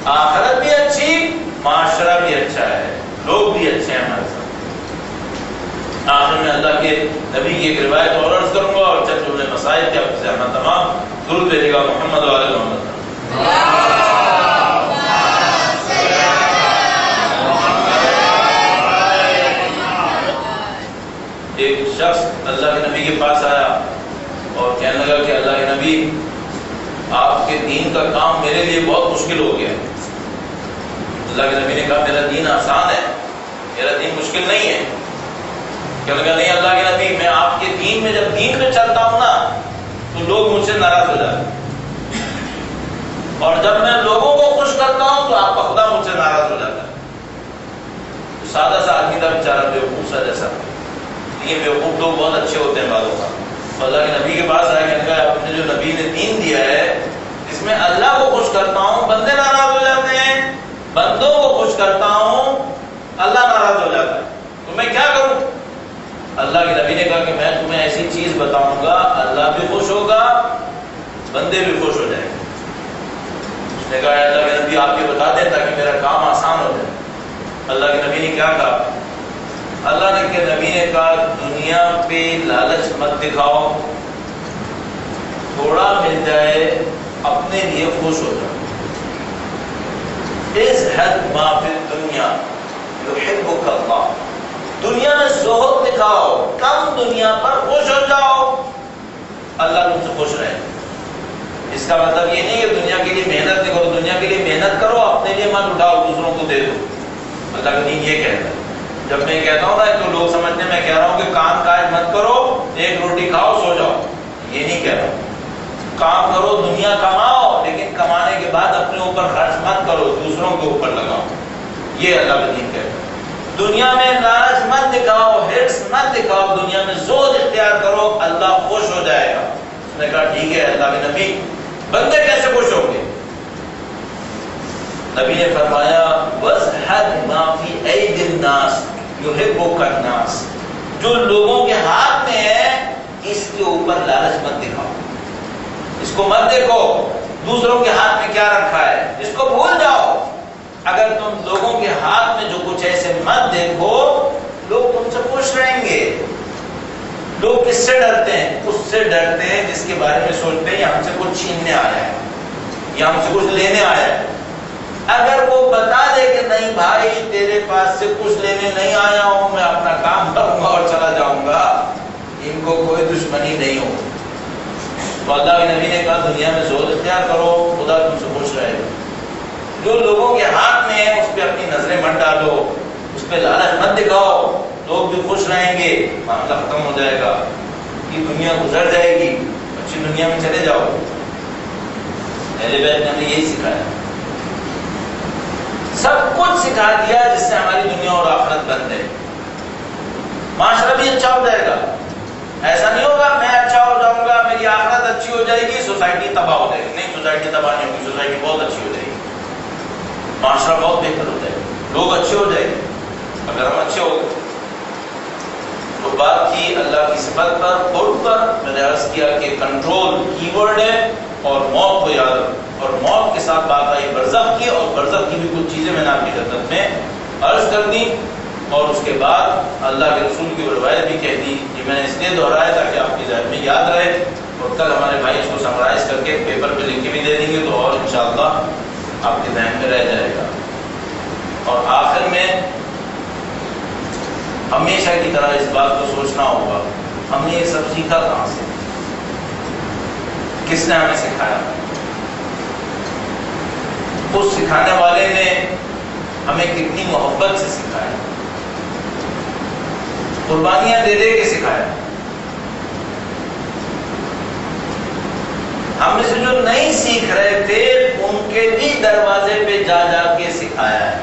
آخرت بھی اچھی، معاشرہ بھی اچھا ہے، لوگ بھی اچھے ہیں ہمارے ساتھ. آخر میں اللہ کے نبی کی ایک روایت اور عرض کروں گا اور چند جملے مسائل کے آپ سے ہمیں تمام درود بھیجے گا محمد و آل محمد. ایک شخص اللہ کے نبی کے پاس آیا اور کہنے لگا کہ اللہ کے نبی، آپ کے دین کا کام میرے لیے بہت مشکل ہو گیا. اللہ کے نبی نے کہا میرا دین آسان ہے، میرا دین مشکل نہیں ہے. کہنے لگا نہیں اللہ کے نبی، میں آپ کے دین میں جب دین میں چلتا ہوں نا تو لوگ مجھ سے ناراض ہو جاتے ہیں، اور جب میں لوگوں کو خوش کرتا ہوں تو آپ کا خدا مجھ سے ناراض ہو جاتا ہے. سادہ سا آدمی تھا بیچارہ، بیوقوف سا جیسا. یہ بیوقوف لوگ بہت اچھے ہوتے ہیں بعضوں کا. اللہ کے نبی کے پاس آیا، کہنے لگا آپ نے جو نبی نے دین دیا ہے اس میں اللہ کو خوش کرتا ہوں، بندے ناراض ہو جاتے ہیں، بندوں کو خوش کرتا ہوں، اللہ ناراض ہو جاتا ہے، تو میں کیا کروں؟ اللہ کے نبی نے کہا کہ میں تمہیں ایسی چیز بتاؤں گا، اللہ بھی خوش ہوگا، بندے بھی خوش ہو جائیں گے. اس نے کہا اللہ کے نبی آپ یہ بتا دیں تاکہ میرا کام آسان ہو جائے. اللہ کے نبی نے کیا کہا؟ اللہ کے نبی نے کہا دنیا پہ لالچ مت دکھاؤ، تھوڑا مل جائے اپنے لیے خوش ہو جاؤ. ازہد ما فی الدنیا یحبک اللہ، دنیا میں زہد دکھاؤ، کم دنیا پر خوش ہو جاؤ، اللہ تم سے خوش رہے. اس کا مطلب یہ نہیں کہ دنیا کے لیے محنت نہیں کرو، دنیا کے لیے محنت کرو، اپنے لیے مت اٹھاؤ، دوسروں کو دے دو. اللہ کا دین یہ کہتا ہے. جب میں کہتا ہوں نا تو لوگ سمجھتے ہیں میں کہہ رہا ہوں کہ کام کاج مت کرو، ایک روٹی کھاؤ سو جاؤ. یہ نہیں کہہ رہا ہوں. کام کرو، دنیا کماؤ، لیکن کمانے کے بعد اپنے اوپر خرچ مت کرو، دوسروں کے اوپر لگاؤ. یہ اللہ کا دین کہتا ہے. دنیا میں لالچ مت دکھاؤ، ہرس مت دکھاؤ، دنیا میں زہد اختیار کرو، اللہ خوش ہو جائے گا. اس نے کہا ٹھیک ہے اللہ کے نبی، بندے کیسے خوش ہوں گے؟ نبی نے فرمایا وَازْحَدْ مَا فِي أَيْدِ النَّاسِ يُحِبُّكَ النَّاسِ، جو لوگوں کے ہاتھ میں ہے اس کے اوپر لالچ مت دکھاؤ، اس کو مت دیکھو دوسروں کے ہاتھ میں کیا رکھا ہے، اس کو بھول جاؤ. اگر تم لوگوں کے ہاتھ میں جو کچھ ہے اسے مت دیکھو، لوگ تم سے خوش رہیں گے. لوگ کس سے ڈرتے ہیں؟ اس سے ڈرتے ہیں جس کے بارے میں سوچتے ہیں یہ ہم سے کچھ چھیننے آیا ہے یا ہم سے کچھ لینے آیا ہے. اگر وہ بتا دے کہ نہیں بھائی تیرے پاس سے کچھ لینے نہیں آیا ہوں، میں اپنا کام کروں گا اور چلا جاؤں گا، ان کو کوئی دشمنی نہیں ہو. تو اللہ کے نبی نے کہا دنیا میں زہد اختیار کرو، خدا تم سے خوش رہے گا. جو لوگوں کے ہاتھ میں ہے اس پہ اپنی نظریں مت ڈالو، اس پہ لالچ مت دکھاؤ، لوگ بھی خوش رہیں گے، معاملہ ختم ہو جائے گا، یہ دنیا گزر جائے گی، اچھی دنیا میں چلے جاؤ. اہل بیت نے ہمیں یہی سکھایا، سب کچھ سکھا دیا جس سے ہماری دنیا اور آخرت بن جائے. معاشرہ بھی اچھا ہو جائے گا. ایسا نہیں ہوگا میں اچھا ہو جاؤں گا میری آخرت اچھی ہو جائے گی سوسائٹی تباہ ہو جائے گی. نہیں، سوسائٹی تباہ نہیں ہوگی، سوسائٹی بہت اچھی ہو جائے گی، معاشرہ بہت بہتر ہو جائے گا، لوگ اچھے ہو جائیں گے اگر ہم اچھے ہو گئے. تو بات کی اللہ کی صفت پر، خود پر. میں نے عرض کیا کہ کنٹرول کی ورڈ ہے، اور موت کو یاد رکھو. اور موت کے ساتھ بات آئی برزخ کی، اور برزخ کی بھی کچھ چیزیں میں نے آپ کی خدمت میں عرض کر دی، اور اس کے بعد اللہ کے رسول کی روایت بھی کہہ دی۔ یہ میں نے اس لیے دہرایا تاکہ آپ کے ذہن میں یاد رہے، اور کل ہمارے بھائی اس کو سمرائز کر کے پیپر پہ لکھ کے بھی دے دیں گے تو اور انشاءاللہ آپ کے ذہن میں رہ جائے گا۔ اور آخر میں ہمیشہ کی طرح اس بات کو سوچنا ہوگا، ہم نے یہ سب سیکھا کہاں سے، کس نے ہمیں سکھایا؟ اس سکھانے والے نے ہمیں کتنی محبت سے سکھایا، قربانیاں دے دے کے سکھایا۔ ہم سے جو نہیں سیکھ رہے تھے ان کے بھی دروازے پہ جا جا کے سکھایا ہے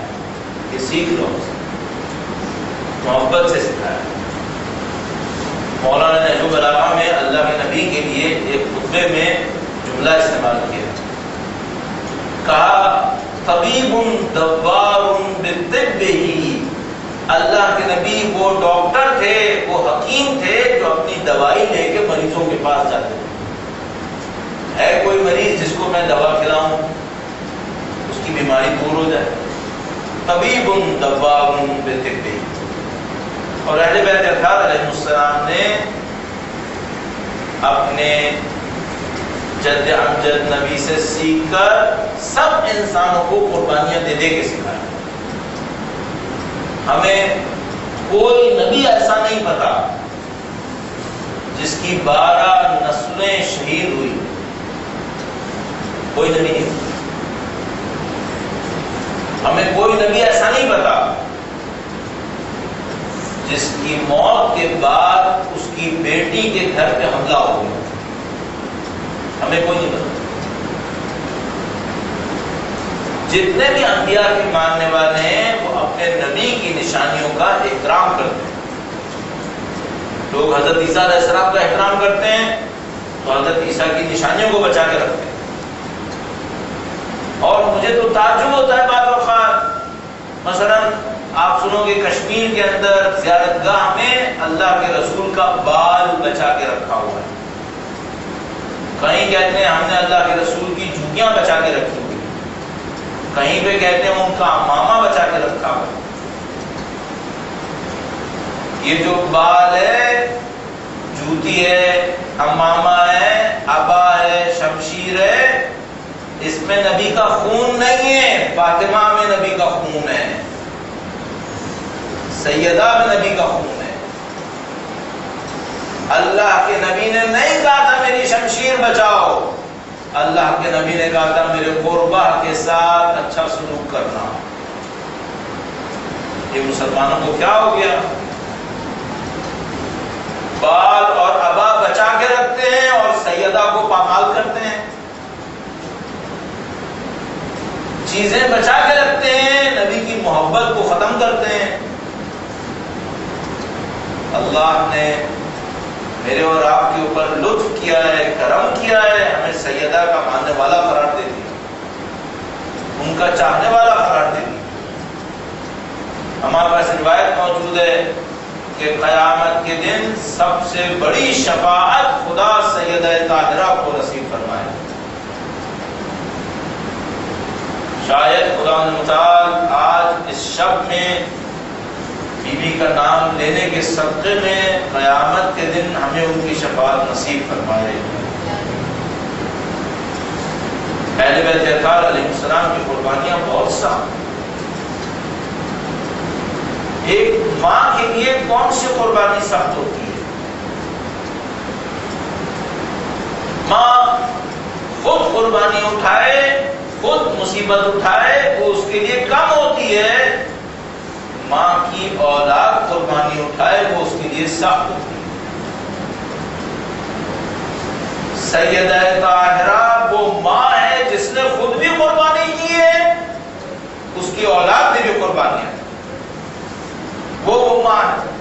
کہ سیکھ لو، محبت سے سکھایا۔ مولانا نہج البلاغہ میں اللہ کے نبی کے لیے ایک خطبے میں جملہ استعمال کیا، کہا طبیب دوار بطبہ، اللہ کے نبی وہ ڈاکٹر تھے، وہ حکیم تھے جو اپنی دوائی لے کے مریضوں کے پاس جاتے تھے۔ ہے کوئی مریض جس کو میں دوا کھلاؤں اس کی بیماری دور ہو جائے؟ طبیب دوار بطبہ۔ اور اہل بیت اطہار علیہ السلام نے اپنے جد امجد نبی سے سیکھ کر سب انسانوں کو قربانیاں دے دے کے سکھایا۔ ہمیں کوئی نبی ایسا نہیں پتا جس کی 12 نسلیں شہید ہوئی، کوئی نبی نہیں۔ ہمیں کوئی نبی ایسا نہیں پتا جس کی موت کے بعد اس کی بیٹی کے گھر پہ حملہ ہو گیا، ہمیں کوئی نہیں پتا۔ جتنے بھی انبیاء کے ماننے والے ہیں وہ اپنے نبی کی نشانیوں کا احترام کرتے ہیں۔ لوگ حضرت عیسیٰ علیہ السلام کا احترام کرتے ہیں تو حضرت عیسیٰ کی نشانیوں کو بچا کے رکھتے ہیں۔ اور مجھے تو تعجب ہوتا ہے بعض اوقات، مثلا آپ سنو گے کشمیر کے اندر زیارت گاہ میں اللہ کے رسول کا بال بچا کے رکھا ہوا ہے، کہیں کہتے ہیں ہم نے اللہ کے رسول کی جوتیاں بچا کے رکھی ہوئی، کہیں پہ کہتے ہیں ان کا امامہ بچا کے رکھا ہوا۔ یہ جو بال ہے، جوتی ہے، امامہ ہے، عبا ہے، شمشیر ہے، اس میں نبی کا خون نہیں ہے، فاطمہ میں نبی کا خون ہے، سیدہ میں نبی کا خون ہے۔ اللہ کے نبی نے نہیں کہا تھا میری شمشیر بچاؤ، اللہ کے نبی نے کہا تھا میرے قربا کے ساتھ اچھا سلوک کرنا۔ یہ مسلمانوں کو کیا ہو گیا؟ بال اور عبا بچا کے رکھتے ہیں اور سیدہ کو پامال کرتے ہیں، چیزیں بچا کے رکھتے ہیں، نبی کی محبت کو ختم کرتے ہیں۔ اللہ نے میرے اور آپ کے اوپر لطف کیا ہے، کرم کیا ہے، ہمیں سیدہ کا ماننے والا قرار دے دیا، ان کا چاہنے والا قرار دے دیا۔ ہمارے پاس روایت موجود ہے کہ قیامت کے دن سب سے بڑی شفاعت خدا سیدہ طاہرہ کو نصیب فرمائے۔ شاید خدا متعال آج اس شب میں بی بی کا نام لینے کے صدقے میں قیامت کے دن ہمیں ان کی شفاعت نصیب فرمائے۔ اہل بیت اطہار علیہ السلام کی قربانیاں بہت سخت۔ ایک ماں کے لیے کون سی قربانی سخت ہوتی ہے؟ ماں خود قربانی اٹھائے، خود مصیبت اٹھائے، وہ اس کے لیے کم ہوتی ہے، ماں کی اولاد قربانی اٹھائے وہ اس کے لیے سخت ہوتی ہے۔ سیدہ طاہرہ وہ ماں ہے جس نے خود بھی قربانی کی ہے، اس کی اولاد نے بھی قربانیاں، وہ ماں ہے۔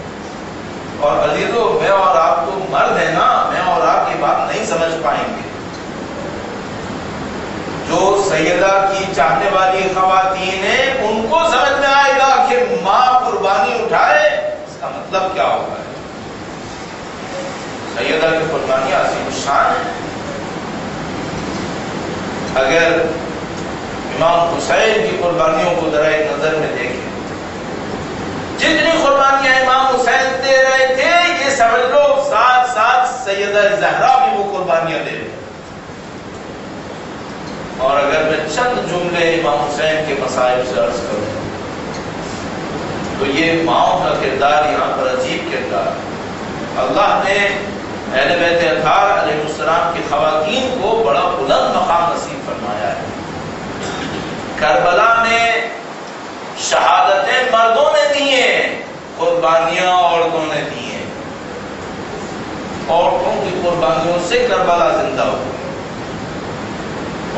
اور عزیزو، میں اور آپ تو مرد ہیں نا، میں اور آپ یہ بات نہیں سمجھ پائیں گے۔ جو سیدہ کی چاہنے والی خواتین ہیں ان کو سمجھ میں آئے گا کہ ماں قربانی اٹھائے اس کا مطلب کیا ہوگا۔ سیدہ کی قربانیاں عظیم الشان ہیں۔ اگر امام حسین کی قربانیوں کو ذرا ایک نظر میں دیکھیں. جتنی قربانیاں امام حسین دے رہے تھے یہ سمجھ لو ساتھ ساتھ سیدہ زہرا بھی وہ قربانیاں دے رہے. اور اگر میں چند جملے امام حسین کے مصائب سے عرض کروں تو یہ ماؤں کا کردار یہاں پر عجیب کردار ہے. اللہ نے اہل بیت اطہار علیہ السلام کی خواتین کو بڑا بلند مقام نصیب فرمایا ہے. کربلا میں شہادتیں مردوں نے دی ہیں، قربانیاں عورتوں نے دی ہیں. عورتوں کی قربانیوں سے کربلا زندہ ہو.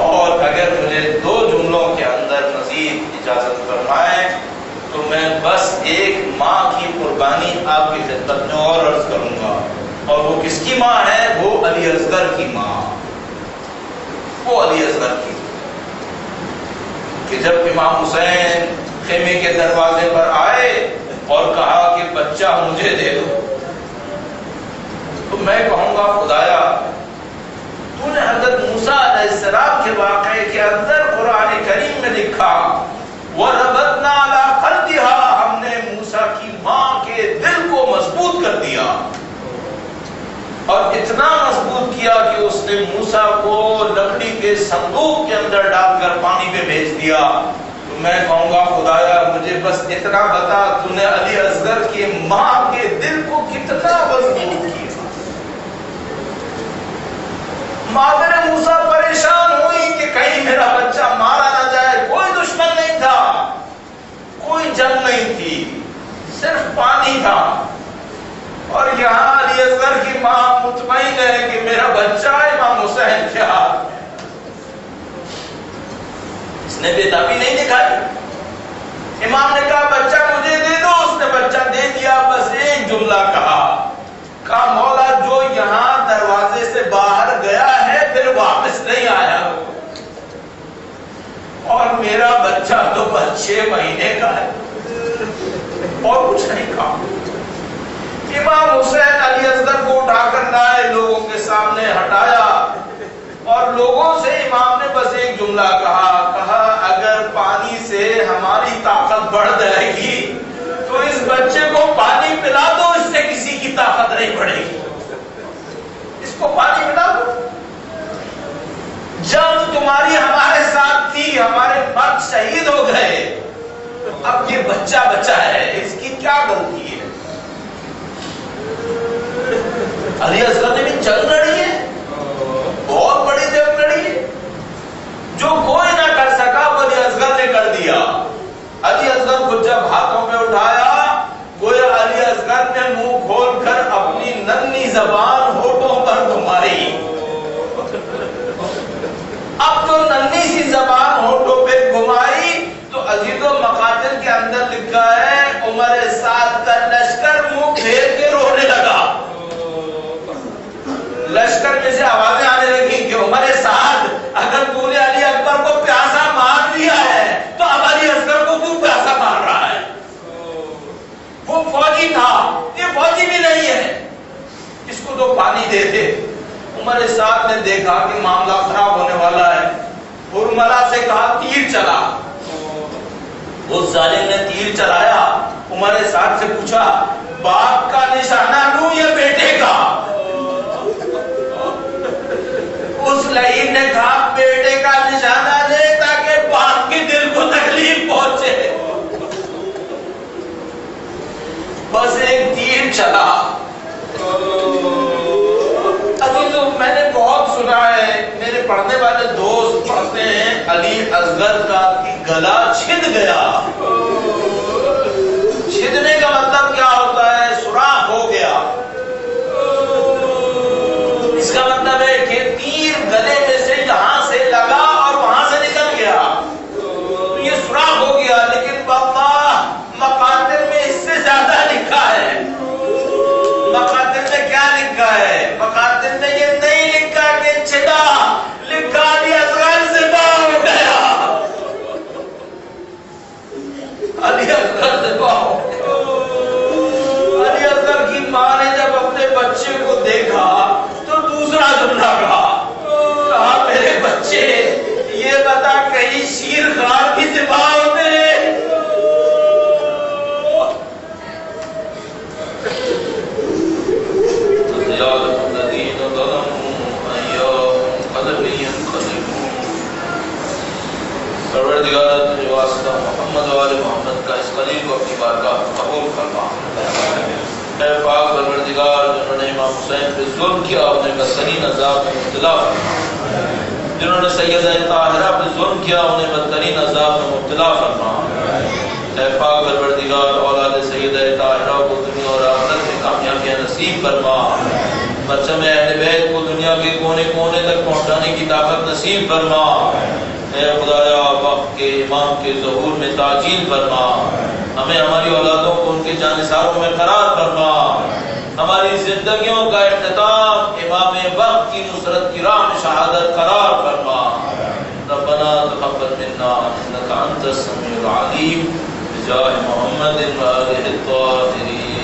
اور اگر مجھے 2 جملوں کے اندر مزید اجازت فرمائیں تو میں بس ایک ماں کی قربانی آپ کی خدمت میں اور عرض کروں گا، اور وہ کس کی ماں ہے؟ وہ علی اصغر کی ماں. وہ علی اصغر کی کہ جب امام حسین خیمے کے دروازے پر آئے اور کہا کہ بچہ مجھے دے دو، تو میں کہوں گا خدایا تو نے حضرت موسیٰ علیہ السلام کے واقعے کے اندر قرآن کریم میں لکھا وَرَبَطْنَا عَلَىٰ قَلْبِهَا، ہم نے موسیٰ کی ماں کے دل کو مضبوط کر دیا، اور اتنا مضبوط کیا کہ اس نے موسیٰ کو لکڑی کے صندوق کے اندر ڈال کر پانی پہ بھیج دیا. تو میں کہوں گا خدایا مجھے بس اتنا بتا تو نے علی اصغر کی ماں کے دل کو کتنا مضبوط کیا. مادر موسیٰ پریشان ہوئی کہ کہیں میرا بچہ مارا نہ جائے. کوئی دشمن نہیں تھا، کوئی جنگ نہیں تھی، صرف پانی تھا. اور یہاں علی اصغر کی ماں مطمئن ہے کہ میرا بچہ امام حسین کے ہاتھ. اس نے بےتابی نہیں دکھائی. امام نے کہا بچہ مجھے دے دو، اس نے بچہ دے دیا. بس ایک جملہ کہا مولا جو یہاں دروازے سے باہر گیا ہے پھر واپس نہیں آیا، اور میرا بچہ تو بس 6 مہینے کا ہے. اور کچھ نہیں کہا. امام حسین علی اصغر کو اٹھا کر لائے، لوگوں کے سامنے ہٹایا، اور لوگوں سے امام نے بس ایک جملہ کہا اگر پانی سے ہماری طاقت بڑھ جائے گی تو اس بچے کو پانی پلا دو، اس سے کسی کی طاقت نہیں بڑھے گی. اس کو پانی پلا دو. جب تمہاری ہمارے ساتھ تھی، ہمارے مرد شہید ہو گئے، اب یہ بچہ بچہ ہے، اس کی کیا غلطی ہے؟ علی اصغر نے بھی جنگ لڑی ہے، بہت بڑی جنگ لڑی ہے. جو کوئی نہ کر سکا وہ علی اصغر نے کر دیا. علی اصغر کو جب ہاتھوں میں اٹھایا گویا علی اصغر نے منہ کھول کر اپنی ننھی زبان ہونٹوں پر گھمائی. اب جو ننھی سی زبان ہونٹوں پہ گھمائی تو عزیز و مقاتل کے اندر لکھا ہے عمر سعد کا لشکر منہ پھیر کے رونے لگا. لشکر میں سے آوازیں آنے لگی کہ عمر سعد اگر تو نے علی اکبر کو پیاسا مار لیا ہے تو اب علی اصغر کو کیوں پیاسا مار رہا ہے؟ وہ فوجی تھا، یہ فوجی بھی نہیں ہے، اس کو تو پانی دے دے. عمر سعد نے دیکھا کہ معاملہ خراب ہونے والا ہے، ہرملا سے کہا تیر چلا. اس ظالم نے تیر چلایا. عمر سعد سے پوچھا باپ کا نشانہ لوں یا بیٹے کا؟ اس لعین نے کہا بیٹے کا نشانہ لے تاکہ باپ کے دل کو تکلیف پہنچے. بس ایک تیر چلا. عزیزو میں نے بہت سنا ہے، میرے پڑھنے والے دوست پڑھتے ہیں علی اصغر کا گلا چھد گیا. چھدنے کا مطلب کیا ہوتا ہے؟ سوراخ ہو گیا. اس کا مطلب ہے کہ تیر گلے میں سے یہاں سے لگا اور وہاں سے نکل گیا، تو یہ سوراخ ہو گیا. لیکن واللہ مقاتل میں اس سے زیادہ لکھا ہے. مقاتل میں کیا لکھا ہے؟ مقاتل میں یہ نہیں لکھا کہ چھدا، لکھا علی اصغر ذبح ہو گیا. علی اصغر ذبح ہو گیا. علی اصغر کی ماں نے جب اپنے بچے کو دیکھا تو دوسرا جملہ کہا میرے بچے یہ بتا کہیں شیر زیارت واسطہ محمد و آل محمد کا اس خلیل کو اپنی بارگاہ میں قبول فرما۔ اے پاک پروردگار، جنہوں نے امام حسین پہ ظلم کیا انہیں بدترین عذاب میں مبتلا فرما، جنہوں نے سیدہ طاہرہ پہ ظلم کیا انہیں بدترین عذاب میں مبتلا فرما۔ اے پاک پروردگار، اولاد سیدہ طاہرہ کو دنیا اور آخرت میں کامیابیاں نصیب فرما، پرچم اہل بیت کو دنیا کے کونے کونے تک پہنچانے کی طاقت نصیب فرما۔ اے خدایا، وقت کے امام کے ظہور میں تعجیل فرما، ہمیں ہماری اولادوں کو ان کے جانثاروں میں قرار فرما، ہماری زندگیوں کا اختتام امام وقت کی نصرت کی راہ میں شہادت قرار فرما۔ ربنا تقبل منا انك انت السميع العليم بجاه محمد وآله الطاهرين۔